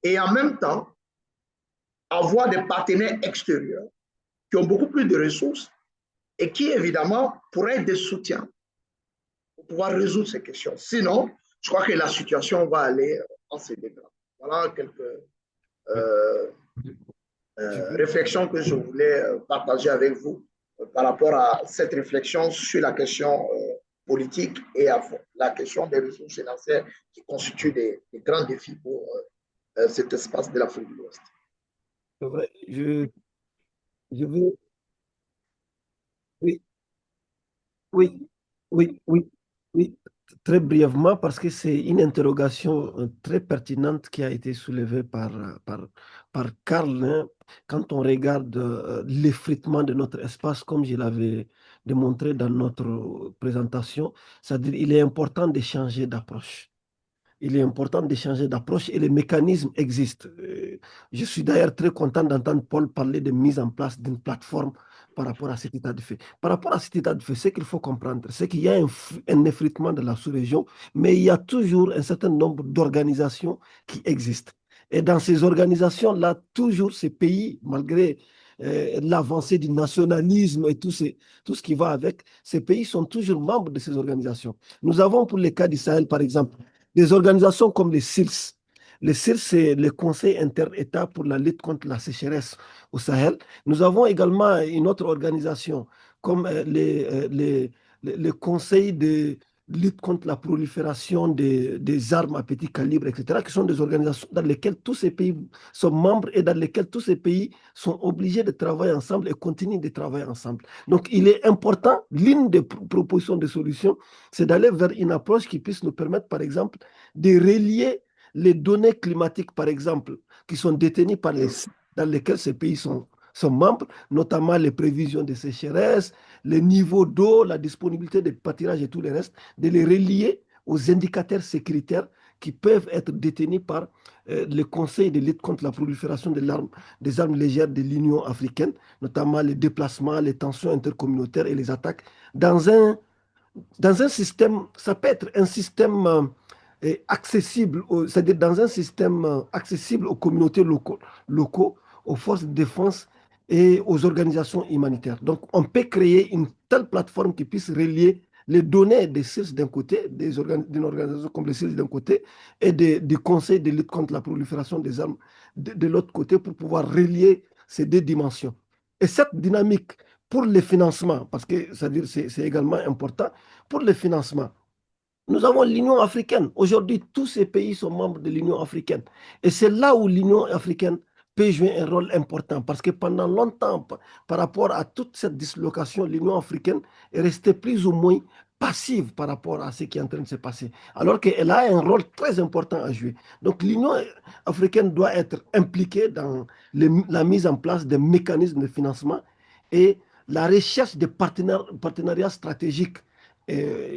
et en même temps avoir des partenaires extérieurs qui ont beaucoup plus de ressources et qui, évidemment, pourraient être des soutiens pour pouvoir résoudre ces questions. Sinon, je crois que la situation va aller en se dégradant. Voilà quelques réflexions que je voulais partager avec vous par rapport à cette réflexion sur la question politique et à la question des ressources financières qui constituent des grands défis pour cet espace de l'Afrique de l'Ouest. C'est vrai, je veux, oui, oui, oui, oui, très brièvement, parce que c'est une interrogation très pertinente qui a été soulevée par Karl, hein. Quand on regarde l'effritement de notre espace, comme je l'avais démontré dans notre présentation, c'est-à-dire il est important de changer d'approche. Il est important de changer d'approche et les mécanismes existent. Je suis d'ailleurs très content d'entendre Paul parler de mise en place d'une plateforme par rapport à cet état de fait. Par rapport à cet état de fait, ce qu'il faut comprendre, c'est qu'il y a un effritement de la sous-région, mais il y a toujours un certain nombre d'organisations qui existent. Et dans ces organisations-là, toujours ces pays, malgré l'avancée du nationalisme et tout ce qui va avec, ces pays sont toujours membres de ces organisations. Nous avons pour le cas d'Israël, par exemple, des organisations comme les CILS. Les CILS, c'est le Conseil inter-État pour la lutte contre la sécheresse au Sahel. Nous avons également une autre organisation comme le Conseil de lutte contre la prolifération des armes à petit calibre, etc., qui sont des organisations dans lesquelles tous ces pays sont membres et dans lesquelles tous ces pays sont obligés de travailler ensemble et continuent de travailler ensemble. Donc, il est important, l'une des propositions de solutions, c'est d'aller vers une approche qui puisse nous permettre, par exemple, de relier les données climatiques, par exemple, qui sont détenues par dans lesquelles ces pays sont membres, notamment les prévisions de sécheresse, les niveaux d'eau, la disponibilité des pâturages et tout le reste, de les relier aux indicateurs sécuritaires qui peuvent être détenus par le Conseil de lutte contre la prolifération des armes légères de l'Union africaine, notamment les déplacements, les tensions intercommunautaires et les attaques, dans un système, ça peut être un système accessible, c'est-à-dire dans un système accessible aux communautés locaux, aux forces de défense et aux organisations humanitaires. Donc, on peut créer une telle plateforme qui puisse relier les données des CILS d'un côté, d'une organisation comme les CILS d'un côté, et du Conseil de lutte contre la prolifération des armes de l'autre côté pour pouvoir relier ces deux dimensions. Et cette dynamique pour les financements, parce que c'est également important, pour les financements, nous avons l'Union africaine. Aujourd'hui, tous ces pays sont membres de l'Union africaine. Et c'est là où l'Union africaine peut jouer un rôle important. Parce que pendant longtemps, par rapport à toute cette dislocation, l'Union africaine est restée plus ou moins passive par rapport à ce qui est en train de se passer. Alors qu'elle a un rôle très important à jouer. Donc l'Union africaine doit être impliquée dans la mise en place des mécanismes de financement et la recherche de partenariats stratégiques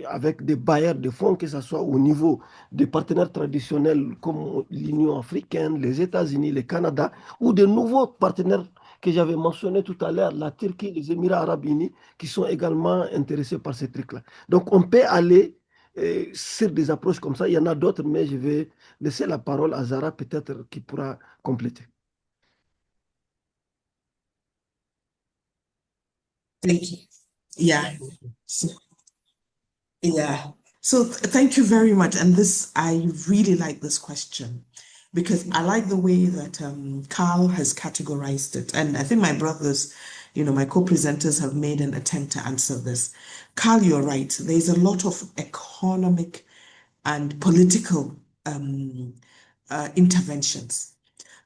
avec des bailleurs de fonds, que ce soit au niveau des partenaires traditionnels comme l'Union africaine, les États-Unis, le Canada, ou de nouveaux partenaires que j'avais mentionné tout à l'heure, la Turquie, les Émirats arabes unis, qui sont également intéressés par ces trucs-là. Donc, on peut aller sur des approches comme ça. Il y en a d'autres, mais je vais laisser la parole à Zara, peut-être, qui pourra compléter. Thank you. Yeah. Yeah. So thank you very much. And this, I really like this question because I like the way that Carl has categorized it. And I think my brothers, my co-presenters have made an attempt to answer this. Carl, you're right. There's a lot of economic and political interventions.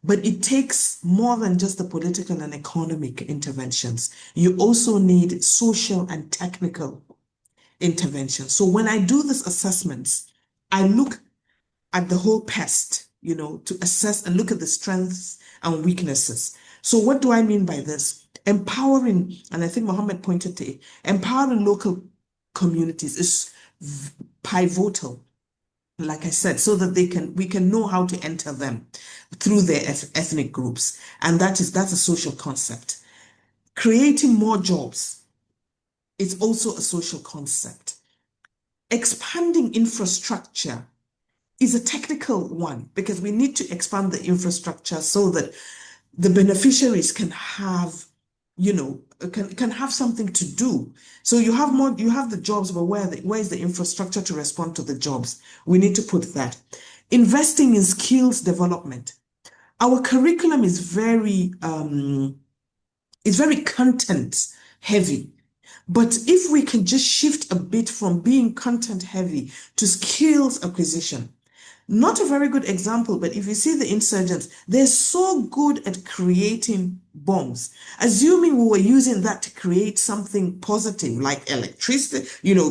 But it takes more than just the political and economic interventions. You also need social and technical intervention. So when I do these assessments, I look at the whole pest, to assess and look at the strengths and weaknesses. So what do I mean by this? Empowering, and I think Mohammed pointed to it, empowering local communities is pivotal, like I said, so that we can know how to enter them through their ethnic groups. And that's a social concept. Creating more jobs is also a social concept. Expanding infrastructure is a technical one because we need to expand the infrastructure so that the beneficiaries can have, can have something to do. So you have the jobs, but where is the infrastructure to respond to the jobs? We need to put that. Investing in skills development. Our curriculum is very content heavy. But if we can just shift a bit from being content heavy to skills acquisition, not a very good example, but if you see the insurgents, they're so good at creating bombs. Assuming we were using that to create something positive like electricity,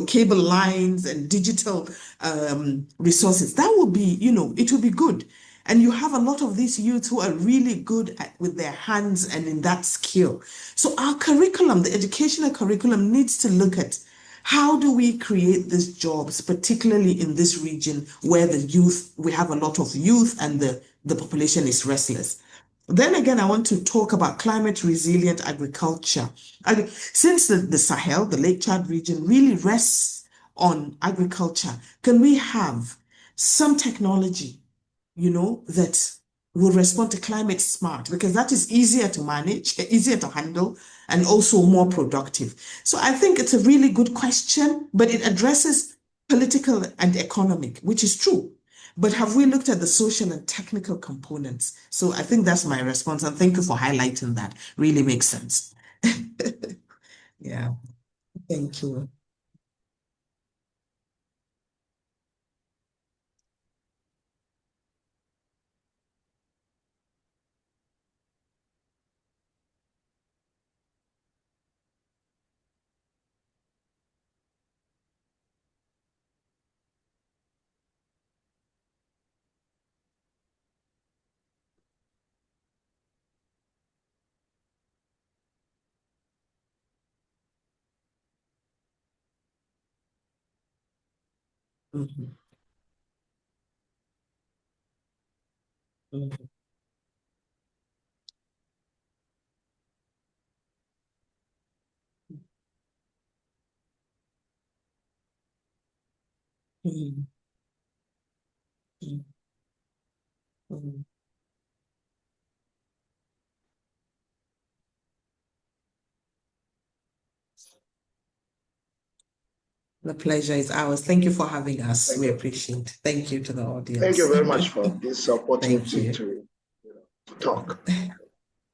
cable lines and digital resources, that would be, it would be good. And you have a lot of these youth who are really good with their hands and in that skill. So our curriculum, the educational curriculum, needs to look at how do we create these jobs, particularly in this region where we have a lot of youth and the population is restless. Then again, I want to talk about climate resilient agriculture. Since the Sahel, the Lake Chad region, really rests on agriculture, can we have some technology that will respond to climate smart, because that is easier to manage, easier to handle, and also more productive. So I think it's a really good question, but it addresses political and economic, which is true. But have we looked at the social and technical components? So I think that's my response. And thank you for highlighting that. Really makes sense. Yeah. Thank you. Mhm. Mhm. Mhm. Mhm. Mhm. The pleasure is ours. Thank you for having us. We appreciate it. Thank you to the audience. Thank you very much for this opportunity you. to talk.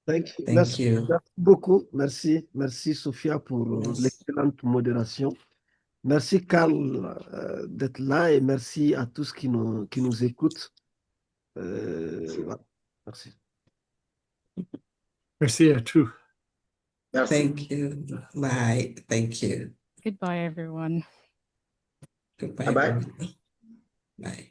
Thank you. Thank Merci, you. merci beaucoup. Merci, merci Sophia pour l'excellente modération. Merci Carl d'être là et merci à tous qui nous écoutent. Voilà. Merci. Merci à tous. Merci. Thank you. Bye. Thank you. Goodbye, everyone. Goodbye. Bye-bye. Everyone. Bye.